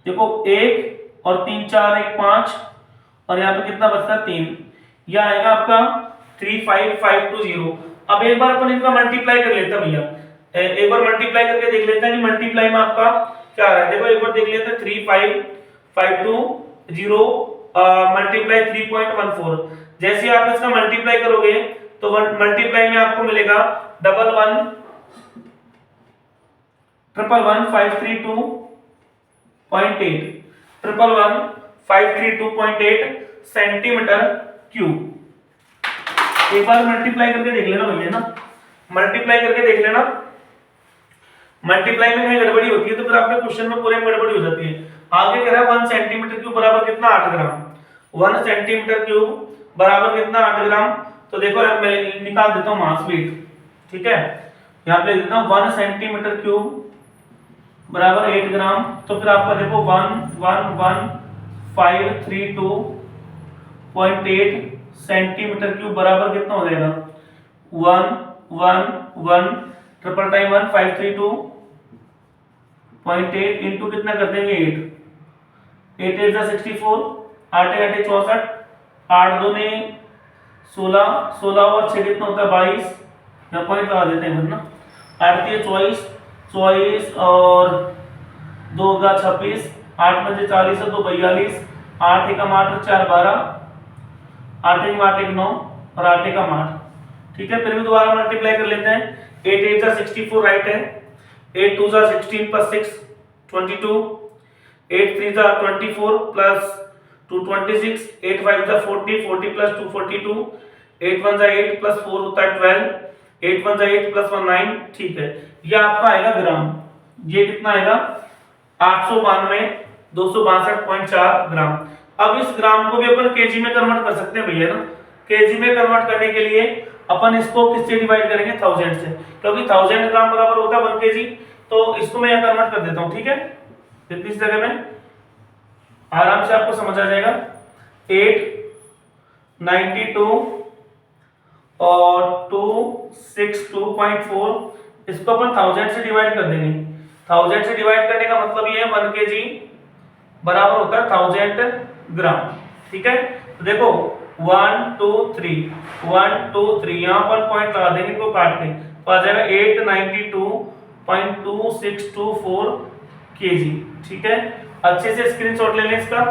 देखो 1 और 3 4 1 5, और यहाँ पे कितना बचता है 3। यह आएगा आपका 35520। अब एक बार अपन इनका मल्टीप्लाई कर लेते हैं भैया, एक बार मल्टीप्लाई करके देख लेते हैं कि मल्टीप्लाई में आपका क्या आ रहा है। देखो एक बार देख लेते हैं, 35520 मल्टीप्लाई 3.14। जैसे आप इसका मल्टीप्लाई करोगे तो मल्टीप्लाई में आपको मिलेगा 111532.8 सेंटीमीटर क्यूब। एक बार मल्टीप्लाई करके देख लेना भैया ना, मल्टीप्लाई करके देख लेना। मल्टीप्लाई में कहीं गड़बड़ी होती है तो फिर आपके क्वेश्चन में पूरे में गड़बड़ी हो जाती है। आगे कह रहा है 1 सेंटीमीटर क्यूब बराबर कितना 8 ग्राम। 1 सेंटीमीटर क्यूब बराबर कितना 8 ग्राम। तो देखो मैं निकाल देता हूँ मास वेट। ठीक है, यहाँ पे लिख देता हूँ 1 सेंटीमीटर क्यूब बराबर 8 ग्राम। तो फिर आपका देखो 1111532.8 सेंटीमीटर क्यूब बराबर कितना हो जाएगा 1 1 1 ट्रिपल टाइम 1 532.8 इंटू कितना कर देंगे 8 8 8 64, 8 8 64, 8 2 ने 16, 16 और 6 कितना होता है 22। यहाँ पॉइंट लगा देते हैं ना। 8 3 24, 24 और 2 का 26, 8 5 40 और 2 42, 8 1 8 और 4 12, 8 1 8 1 9 और 8 1 8। ठीक है, फिर भी दोबारा मल्टीप्लाई कर लेते हैं। 8 8 जा 64 राइट है, 8 2 जा 16 प्लस 6 22, 8 3 जा 24 प्लस 2 26, 8 5 जा 40, 40 प्लस 2 42, 8 1 जा 8 प्लस 4 होता है 12, 8 1 जा 8 प्लस 1 9। ठीक है, ये आपका आएगा ग्राम। ये कितना आएगा 892,262.4 ग्राम। अब इस ग्राम को भी अपन केजी में कन्वर्ट कर सकते हैं भैया ना। केजी में कन्वर्ट करने के लिए अपन इसको किससे डिवाइड करेंगे 1000 से, क्योंकि 1000 ग्राम बराबर होता है 1 केजी। तो इसको मैं यहाँ कन्वर्ट कर देता हूँ। ठीक है, इस जगह में आराम से आपको समझ आ जाएगा। 892 और 262.4 इसको अपन 1000 से डिवाइड कर देंगे। 1000 से डिवाइड करने का मतलब ये है 1 केजी बराबर होता है 1000 ग्राम। ठीक है, तो देखो 1 2 3 1 2 3 यहाँ पर पॉइंट लगा देंगे, इनको काट के तो आ जाएगा 892.2624 केजी। ठीक है, अच्छे से स्क्रीनशॉट ले लें इसका।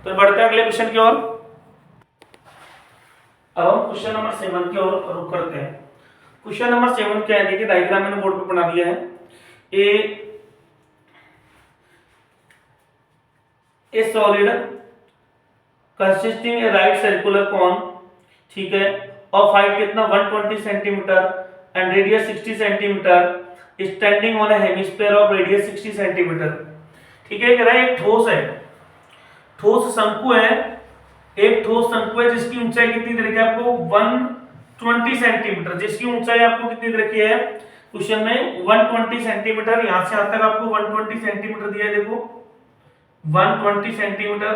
तो बढ़ते हैं अगले क्वेश्चन की ओर। अब हम क्वेश्चन नंबर 7 की ओर रुक करते हैं। क्वेश्चन नंबर 7 क्या है, देखिए डायग्राम मैंने बोर्ड पे बना दिया है। A solid consisting a right circular cone, ठीक है, ऑफ हाइट कितना 120 centimetre and radius 60 centimetre standing on a hemisphere of radius 60 centimetre. ठीक है, कह रहा है एक ठोस है, ठोस शंकु है, एक ठोस शंकु है जिसकी ऊंचाई कितनी दे रखी है आपको 120 सेंटीमीटर। जिसकी ऊंचाई आपको कितनी दे रखी है क्वेश्चन में 120 सेंटीमीटर। यहां से यहां तक आपको 120 सेंटीमीटर दिया है, देखो 120 सेंटीमीटर।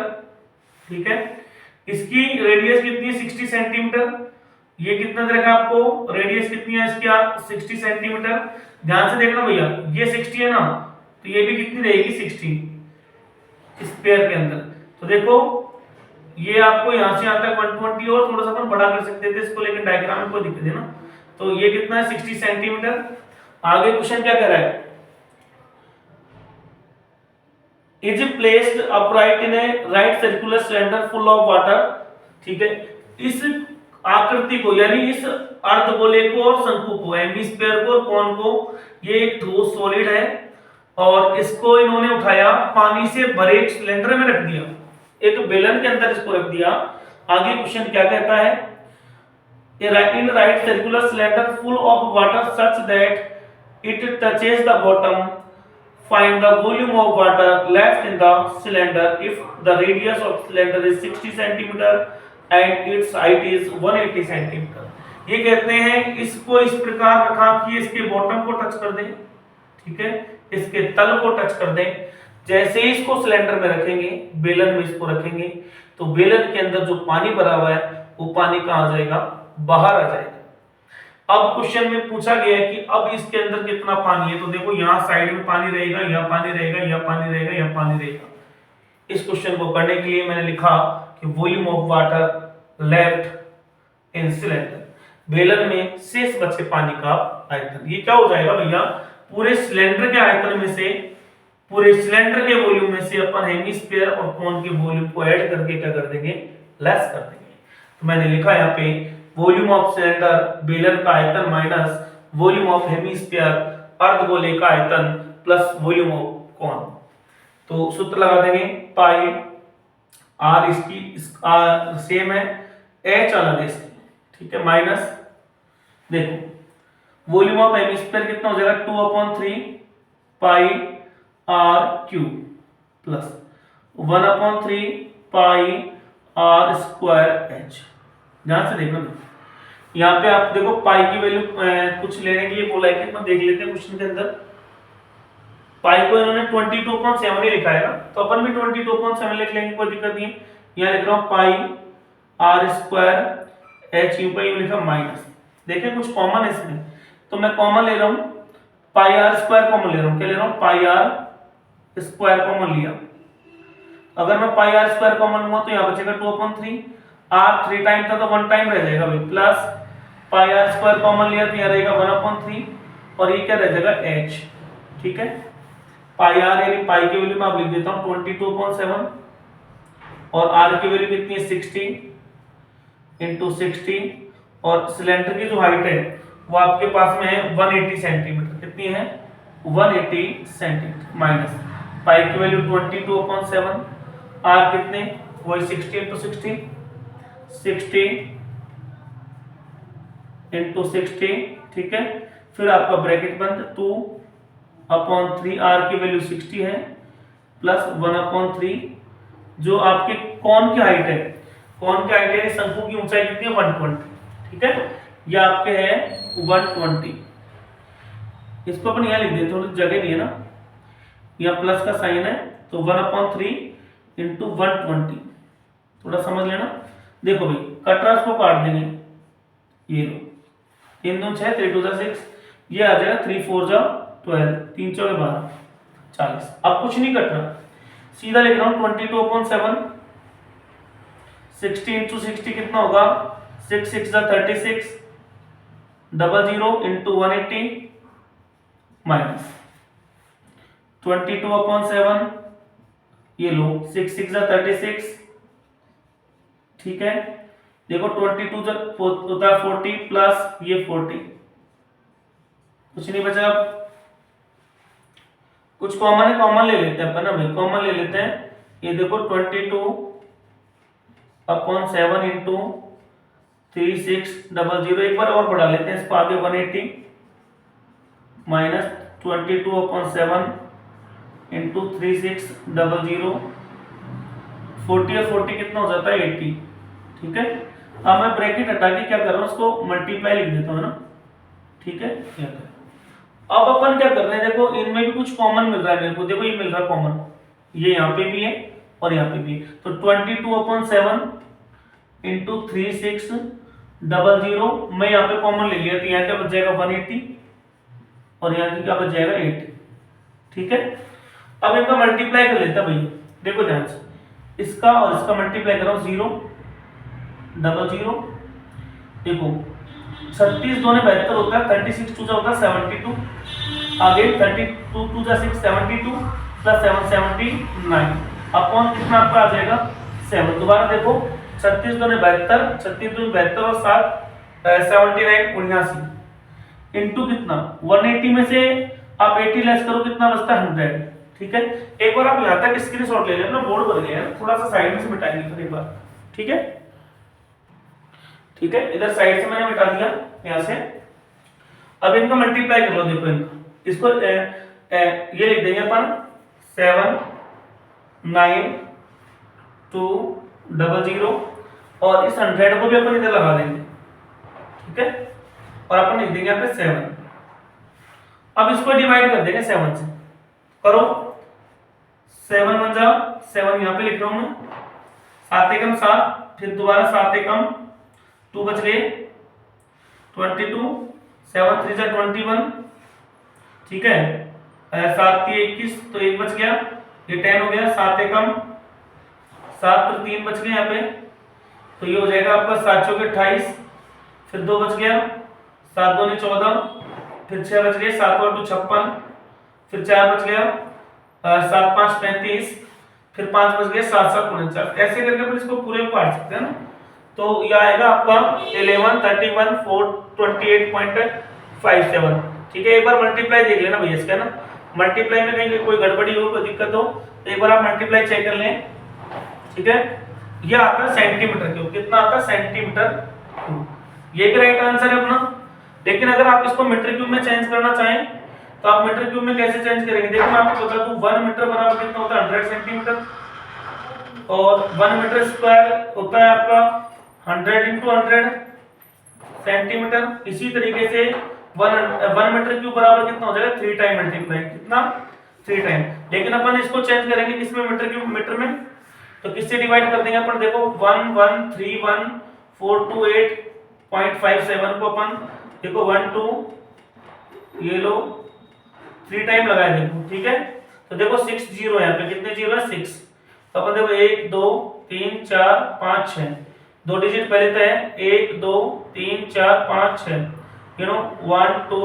ठीक है, इसकी रेडियस कितनी है 60 सेंटीमीटर। ये कितना दे रखा है आपको, रेडियस कितनी है इसकी 60 सेंटीमीटर। ध्यान से देखना भैया, ये 60 है ना, तो ये भी कितनी रहेगी 60 स्क्वायर के अंदर। तो देखो ये आपको यहां से यहां तक 120 और थोड़ा सा अपन बड़ा कर सकते थे इसको, लेकिन डायग्राम में कोई दिक्कत है ना। तो ये कितना है 60 सेंटीमीटर। आगे क्वेश्चन क्या कह रहा है, is placed upright in A right circular cylinder full of water. ठीक है, इस आकृति को यानी इस अर्धगोले को और शंकु को, हेमिस्फीयर को और कोन को, ये एक ठोस सॉलिड है और इसको इन्होंने उठाया पानी से भरे एक सिलेंडर में रख दिया, एक बेलन के अंदर इसको रख दिया। आगे क्वेश्चन क्या कहता है, in right circular cylinder full of water such that it touches the bottom find the volume of water left in the cylinder if the radius of cylinder is 60 centimeter and its height is 180 centimeter। ये कहते हैं इसको इस प्रकार रखा कि इसके bottom को टच कर दें, ठीक है, इसके तल को टच कर दें। जैसे ही इसको सिलेंडर में रखेंगे, बेलन में इसको रखेंगे, तो बेलन के अंदर जो पानी भरा हुआ है वो पानी कहाँ आ जाएगा, बाहर आ जाएगा। अब क्वेश्चन में पूछा गया है कि अब इसके अंदर कितना पानी है, तो देखो यहाँ साइड में पानी रहेगा, यहाँ पानी रहेगा, यहाँ पानी रहेगा, यहाँ पानी रहेगा। इस क्वेश्चन को करने के लिए मैंने लिखा कि volume of water left in cylinder, बेलन में शेष बचे पानी का आयतन। ये क्या हो जाएगा भैया, पूरे सिलेंडर के आयतन में से, पूरे सिलेंडर के वॉल्यूम में से अपन हेमिस्फीयर और कोन के वॉल्यूम को ऐड करके क्या कर देंगे, लेस कर देंगे। तो मैंने लिखा यहाँ पे वॉल्यूम ऑफ सिलेंडर बेलन का आयतन माइनस वॉल्यूम ऑफ हेमिस्फीयर अर्धगोले का आयतन प्लस वॉल्यूम ऑफ कोन। तो सूत्र लगा देंगे, पाई आर इसकी सेम है, एच अलग है इसकी, ठीक है, माइनस देखो वॉल्यूम ऑफ हेमिस्फीयर कितना हो जाएगा 2/3 pi r cube plus 1/3 pi r square h. ध्यान से देखना, यहाँ पे आप देखो पाई की वैल्यू कुछ लेने के लिए बोला है कि अपन देख लेते हैं क्वेश्चन के अंदर। पाई को इन्होंने 22.7 ही लिखा है ना, तो अपन भी 22.7 लिख लेंगे, कोई दिक्कत नहीं है। यहाँ लिख रहा हूँ पाई आर स्क्वायर एच यू का लिखा माइनस, देखिए कुछ कॉमन है इसमें, तो मैं कॉमन ले रहा हूँ, पाई आर स्क्वायर कॉमन ले रहा हूँ, क्या ले रहा हूँ, पाई आर स्क्वायर कॉमन लिया। अगर मैं पाई आर स्क्वायर कॉमन लूंगा तो यहाँ बचेगा 2/3, आर 3 टाइम था तो 1 टाइम रह जाएगा भाई, plus pi r square common लिया तो यहाँ रहेगा 1/3 और ये क्या रह जाएगा एच, ठीक है। पाई आर यानी पाई की वैल्यू मैं आप लिख देता हूँ 22.7 और आर की वैल्यू कितनी है 60 इंटू 60 और सिलेंडर की जो हाइट है वो आपके पास में है 180 सेंटीमीटर, कितनी है 180 सेंटीमीटर माइनस पाई की वैल्यू 22.7, आर कितने वही 60 इंटू 60 इंटू 60, ठीक है। फिर आपका ब्रैकेट बंद 2/3 आर की वैल्यू 60 है प्लस 1/3 जो आपके कौन की हाइट है, कौन की हाइट है शंकु की ऊंचाई कितनी है 120, ठीक है, ये आपके है 120। इसको अपन यहाँ लिख देते, थोड़ी जगह नहीं है ना, यहाँ प्लस का साइन है तो 1/3 इंटू 120, थोड़ा समझ लेना। देखो भाई कटरास को काट देंगे, ये लो 3 दूनी 6 3 2 6, ये आ जाएगा 3 4 12 3 4 12 40। अब कुछ नहीं कट रहा, सीधा लिख रहा हूँ 22.7 60 इंटू 60 कितना होगा 6 6 36 00 इंटू 180 माइनस 22/7, ये लो 6 6 36, ठीक है। देखो 22 जब होता है 40 प्लस ये 40, कुछ नहीं बचा। अब कुछ कॉमन है, कॉमन ले लेते हैं अपन ना भाई, कॉमन ले लेते हैं। ये देखो 22/7 इंटू 3600, एक बार और बढ़ा लेते हैं इसको आगे 180 माइनस 22/7 इंटू 3600, 40 और 40 कितना हो जाता है 80, ठीक है। अब मैं ब्रैकेट हटा के क्या कर रहा हूँ उसको मल्टीप्लाई लिख देता हूँ ना, ठीक है। अब अपन क्या कर रहे हैं, देखो इनमें भी कुछ कॉमन मिल रहा है मेरे को, देखो ये मिल रहा है कॉमन, ये यहाँ पे भी है और यहाँ पे भी है, तो 22/7 इंटू 3600 मैं यहाँ पे कॉमन ले लिया, तो यहाँ क्या बच जाएगा 180 और यहाँ क्या बच जाएगा 80, ठीक है। अब इनका मल्टीप्लाई कर लेता भैया, देखो ध्यान से, इसका और इसका मल्टीप्लाई करो 0 00, देखो 36 2 72 होता है, 36 2 होता है 72, आगे 32 2 6 72 प्लस 7 79 अपॉन कितना आपका आ जाएगा 7। दोबारा देखो 36 2 72, 36 2 72 और 7 79 79 इनटू कितना 180 में से आप 80 लेस करो कितना बचता है 100, ठीक है। एक बार आप यहाँ तक स्क्रीनशॉट ले लेना, बोर्ड भर गया है, थोड़ा सा साइड में से मिटाएंगे फिर एक बार, ठीक है, ठीक है। इधर साइड से मैंने मिटा दिया यहाँ से। अब इनका मल्टीप्लाई कर लो, देखो इनका, इसको ये लिख देंगे अपन 79200 और इस 100 को भी अपन इधर लगा देंगे, ठीक है, और अपन लिख देंगे यहाँ पे 7। अब इसको डिवाइड कर देंगे 7 से, करो 7 1 जा 7, यहाँ पे लिख रहा हूं मैं, 7 एकम 7, फिर दोबारा 7 एकम 2 बच गए 22, 7 3 जा 21, ठीक है, 7 3 21 तो 1 बच गया, ये 10 हो गया, 7 एकम 7 पर 3 बच गए यहाँ पे, तो ये हो जाएगा आपका 7 चौके 28, फिर 2 बच गया, 7 2 14, फिर 6 बच गए, 7 और 2 56, फिर 4 बच गया, 7 5 35, फिर 5 बच गए, 7 7 49, ऐसे करके अपन इसको पूरे को काट सकते हैं ना। तो ये आएगा आपका 11 31 4 28.57, ठीक है। एक बार मल्टीप्लाई देख लेना भैया इसका ना, मल्टीप्लाई में कहीं कोई गड़बड़ी हो, कोई दिक्कत हो तो एक बार आप मल्टीप्लाई चेक कर लें, ठीक है। ये आता है सेंटीमीटर क्यूब, कितना आता है सेंटीमीटर क्यूब, ये भी राइट आंसर है अपना। लेकिन अगर आप इसको मीटर क्यूब में चेंज करना चाहें तो आप मीटर क्यूब में कैसे चेंज करेंगे, देखो मैं आपको बता दूं 1 मीटर बराबर कितना होता है 100 सेंटीमीटर, और 1 मीटर स्क्वायर होता है आपका 100 × 100 सेंटीमीटर। इसी तरीके से 1 मीटर क्यूब बराबर कितना हो जाएगा 3 टाइम मल्टीप्लाई, कितना 3 टाइम। लेकिन अपन इसको चेंज करेंगे किसमें, मीटर क्यूब मीटर में, तो किससे डिवाइड कर देंगे अपन, देखो 1131428.57 को अपन देखो 1 2 ये लो 3 टाइम लगाए देखो, ठीक है। तो देखो 6 0 यहाँ पे कितने जीरो है 6, तो अपन देखो 1 2 3 4 5 6, 2 डिजिट पहले तो है 1 2 3 4 5 6, यू नो 1 2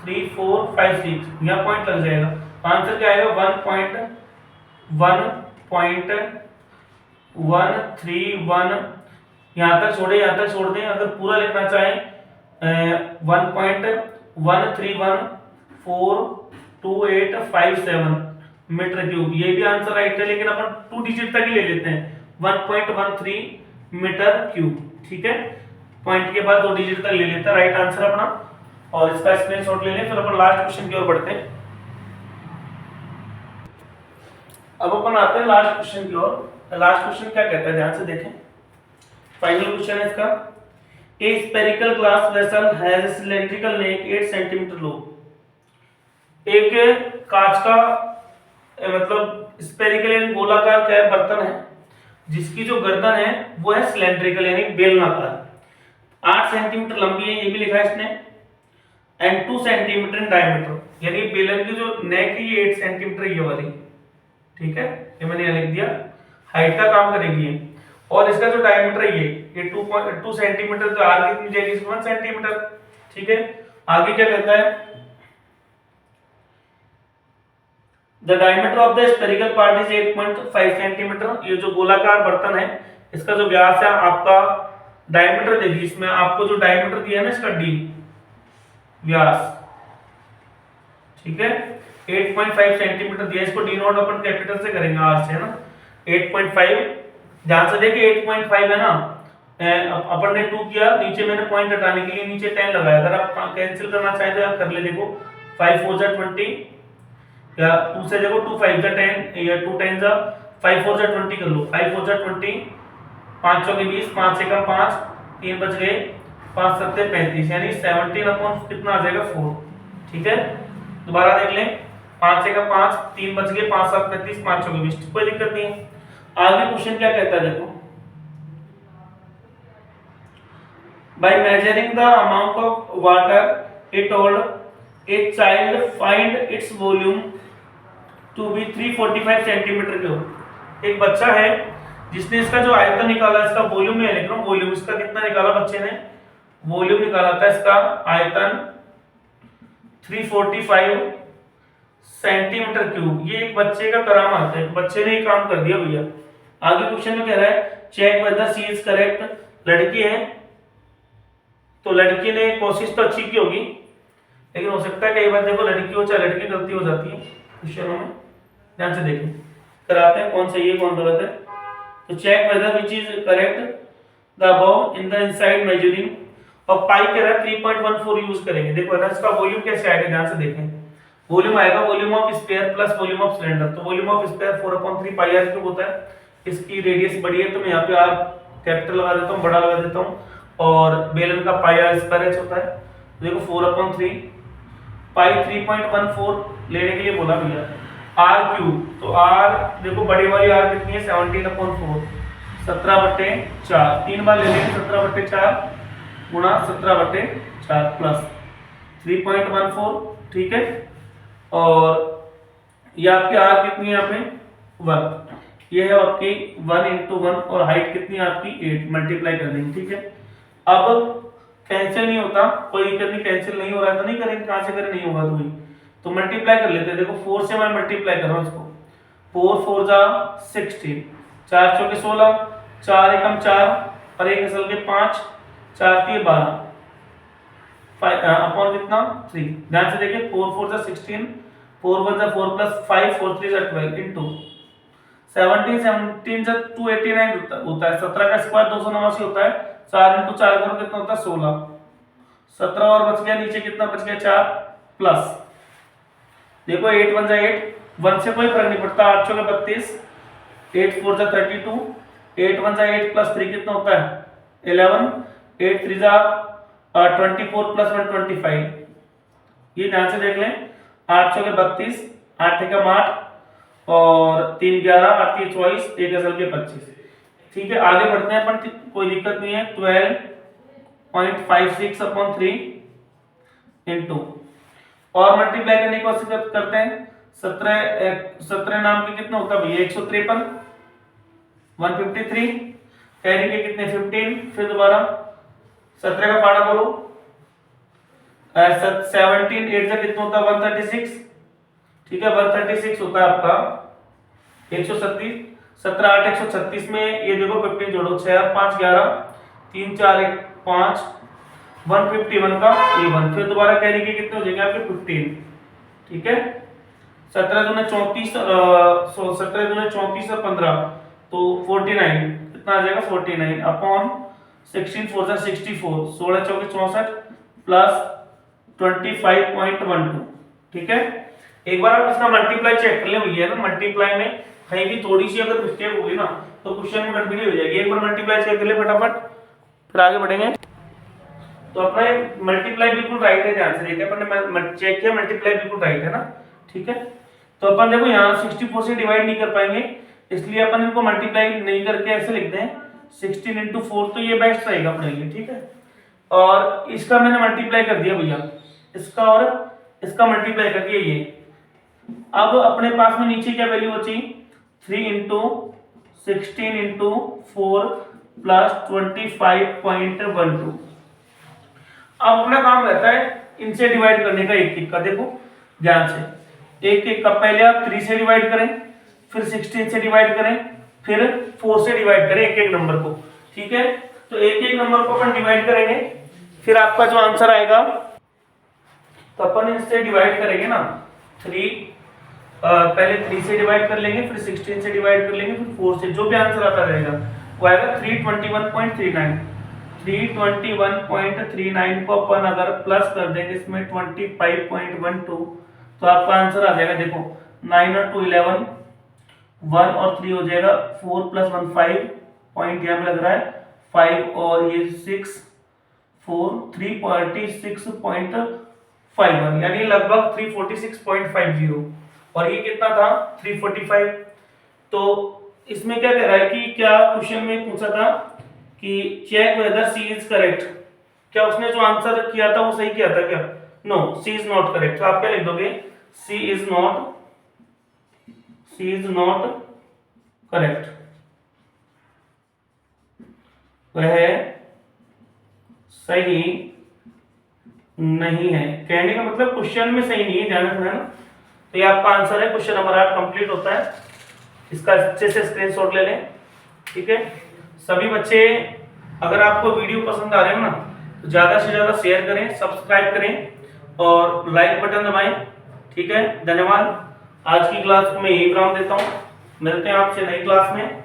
3 4 5 6, यहाँ पॉइंट लग जाएगा, आंसर क्या आएगा 1.131, यहाँ तक छोड़े, यहाँ तक छोड़ दें। अगर पूरा लिखना चाहें 1.1314287 मीटर क्यूब, ये भी आंसर राइट है, लेकिन अपन 2 डिजिट तक ही ले लेते हैं 1.13 मीटर क्यूब, ठीक है। पॉइंट के बाद 2 डिजिट तक ले लेते हैं, राइट आंसर अपना। और इसका स्क्रीनशॉट ले लें, फिर अपन लास्ट क्वेश्चन की ओर बढ़ते हैं। अब अपन आते हैं लास्ट क्वेश्चन की ओर। लास्ट क्वेश्चन क्या कहता है, ध्यान से देखें, फाइनल क्वेश्चन है इसका। A spherical glass vessel has a cylindrical neck 8 centimetre लो। एक कांच का मतलब स्फेरिकल यानी गोलाकार क्या है, बर्तन है, जिसकी जो गर्दन है वो है सिलेंड्रिकल यानी बेलनाकार, 8 सेंटीमीटर लंबी है, ये भी लिखा है इसने, एंड 2 सेंटीमीटर इन डायमीटर, यानी बेलन की जो नेक है ये 8 सेंटीमीटर ये वाली, ठीक है, ये मैंने यहाँ लिख दिया, हाइट का काम करेगी ये। और इसका जो डायमीटर है ये 2 सेंटीमीटर, तो आर कितनी जाएगी 1 सेंटीमीटर, ठीक है। आगे क्या कहता है, the diameter of the spherical part is 8.5 centimetre. ये जो गोलाकार बर्तन है इसका जो व्यास है आपका, डायमीटर देखिए इसमें आपको जो डायमीटर दिया है ना इसका डी व्यास, ठीक है, 8.5 सेंटीमीटर दिया, इसको डी नोट अपन कैपिटल से करेंगे आर से, है ना, 8.5, ध्यान से देखिए 8.5 है ना, अपन ने 2 किया, नीचे मैंने पॉइंट हटाने के लिए नीचे 10 लगाया, अगर आप कैंसिल करना चाहें तो आप कर ले, देखो 5 4 जा 20, या 2 से देखो 2 5 जा 10, या 2 10 जा 5 4 जा 20 कर लो, 5 4 जा 20, 5 चौके 20, 5 से कम 5, 3 बच गए, 5 7 35, यानी 17 अपॉन कितना आ जाएगा 4, ठीक है। दोबारा देख लें, 5 से कम 5, 3 बच गए, 5 7 35, 5 चौके 20, कोई दिक्कत नहीं है। आगे क्वेश्चन क्या कहता है देखो, by measuring the amount of water it told a child find its volume to be 345 centimetre cube. एक बच्चा है जिसने इसका जो आयतन निकाला, इसका वॉल्यूम में लिख रहा हूं, वॉल्यूम इसका कितना निकाला बच्चे ने, वॉल्यूम निकाला था इसका आयतन 345 सेंटीमीटर क्यूब। ये एक बच्चे का करामात है, बच्चे ने ये काम कर दिया भैया। आगे क्वेश्चन में कह रहा है check whether she is correct, लड़की है तो लड़की ने कोशिश तो अच्छी की होगी, लेकिन हो सकता है कई बार देखो लड़की हो चाहे लड़की गलती हो जाती है क्वेश्चनों में, ध्यान से देखें, कराते हैं कौन सही है कौन गलत है। तो check whether which is correct the above in the inside measuring, और पाई कह रहा है 3.14 यूज करेंगे। देखो इसका वॉल्यूम कैसे आएगा, ध्यान से देखें, वॉल्यूम आएगा volume of sphere plus volume of cylinder. तो volume of sphere 4/3 pi r cube होता है। इसकी रेडियस बड़ी है तो मैं यहाँ पे आर कैपिटल लगा देता हूँ, बड़ा लगा देता हूँ, और बेलन का पाई आर स्क्वायर एच होता है। देखो 4/3 पाई 3.14 लेने के लिए बोला भैया आर क्यूब। तो आर देखो बड़ी वाली आर कितनी है 17/4 17/4 तीन बार ले लेंगे 17/4 गुणा 17/4 प्लस 3.14 ठीक है। और ये आपकी आर कितनी है यहाँ पे 1, ये है आपकी 1 × 1 और हाइट कितनी है आपकी 8 मल्टीप्लाई कर देंगे ठीक है। अब कैंसिल नहीं होता, कोई दिक्कत नहीं, कैंसिल नहीं हो रहा है तो नहीं करेंगे, कहां से करें, नहीं होगा तो वही तो मल्टीप्लाई कर लेते हैं। देखो 4 से मैं मल्टीप्लाई कर रहा हूं इसको, 4 4 जा 16, 4 चौके 16, 4 एकम 4 और 1 असल के 5, 4 के 12 अपॉन कितना 3। ध्यान से देखिए 4 4 जा 16, 4 1 जा 4 प्लस 5 4 3 जा 12 इनटू 17 17 जा 289 होता है। 17 का स्क्वायर 289 होता है। 4 × 4 करो कितना होता है 16, 17 और बच गया नीचे कितना बच गया 4 प्लस देखो 8 1 जा 8, 1 से कोई फर्क नहीं पड़ता, 8 चौके 32, 8 4 जा 32, 8 1 जा 8 प्लस 3 कितना होता है 11, 8 3 जा 24 प्लस 1 25। ये ध्यान से देख लें 8 चौके 32, 8 एकम 8 और 3 11, 8 3 24, 1 असल के 25 ठीक है। आगे बढ़ते हैं अपन, कोई दिक्कत नहीं है। 12.56/3 इनटू और मल्टीप्लाई करने की कोशिश करते हैं। 17 नाम के कितना होता है भैया 153, 153 कैरी के कितने 15, फिर दोबारा 17 का पाड़ा बोलो 17 8 से कितना होता है 136 ठीक है। 136 होता है आपका 137, 17 8 136 में ये देखो 15 जोड़ो 6 5 11 3 4 1 5 151 का ये 1, फिर दोबारा कैरी के कितने हो जाएंगे आपके 15 ठीक है। 17 दूने 34 17 दूने 34 और 15 तो 49 कितना आ जाएगा 49 अपॉन 16 4 जा 64, 16 चौके 64 प्लस 25.12 ठीक है। एक बार आप इसका मल्टीप्लाई चेक कर ले भैया ना, मल्टीप्लाई में कहीं भी थोड़ी सी अगर मिस्टेक होगी ना तो क्वेश्चन में गड़बड़ी हो जाएगी। एक बार मल्टीप्लाई चेक कर ले फटाफट, फिर आगे बढ़ेंगे। तो अपना मल्टीप्लाई बिल्कुल राइट है, ध्यान से देखिए अपन ने चेक किया मल्टीप्लाई बिल्कुल राइट है ना ठीक है। तो अपन देखो यहाँ 64 से डिवाइड नहीं कर पाएंगे, इसलिए अपन इनको मल्टीप्लाई नहीं करके ऐसे लिखते हैं 16 × 4, तो ये बेस्ट रहेगा अपने लिए ठीक है। और इसका मैंने मल्टीप्लाई कर दिया भैया, इसका और इसका मल्टीप्लाई कर दिया ये। अब अपने पास में नीचे क्या वैल्यू बची 3 × 16 × 4 प्लस 25.12। अब अपना काम रहता है इनसे डिवाइड करने का, एक एक का देखो ध्यान से, एक एक का पहले आप 3 से डिवाइड करें, फिर 16 से डिवाइड करें, फिर 4 से डिवाइड करें एक एक नंबर को ठीक है। तो एक एक नंबर को अपन डिवाइड करेंगे, फिर आपका जो आंसर आएगा तो अपन इससे डिवाइड करेंगे ना 3 पहले 3 से डिवाइड कर लेंगे, फिर 16 से डिवाइड कर लेंगे, फिर 4 से, जो भी आंसर आता रहेगा वो आएगा 321.39। 321.39 को अपन अगर प्लस कर देंगे इसमें 25.12 तो आपका आंसर आ जाएगा देखो 9 और 2 11, 1 और 3 हो जाएगा 4 + 1 5 पॉइंट यहाँ में लग रहा है 5 और ये 6 4 346.51 यानी लगभग 346.50 और ये कितना था 345। तो इसमें क्या कह रहा है कि क्या क्वेश्चन में पूछा था कि check whether she is correct, क्या उसने जो आंसर किया था वो सही किया था क्या, no she is not correct. तो आप क्या लिख दोगे सी इज नॉट करेक्ट, वह सही नहीं है। कहने का मतलब क्वेश्चन में सही नहीं है, ध्यान रखना है ना। तो ये आपका आंसर है, क्वेश्चन नंबर 8 कंप्लीट होता है। इसका अच्छे से स्क्रीनशॉट ले लें ठीक है। सभी बच्चे अगर आपको वीडियो पसंद आ रहे हो ना तो ज़्यादा से ज़्यादा शेयर करें, सब्सक्राइब करें और लाइक बटन दबाएं ठीक है। धन्यवाद। आज की क्लास को मैं यही विराम देता हूँ, मिलते हैं आपसे नई क्लास में।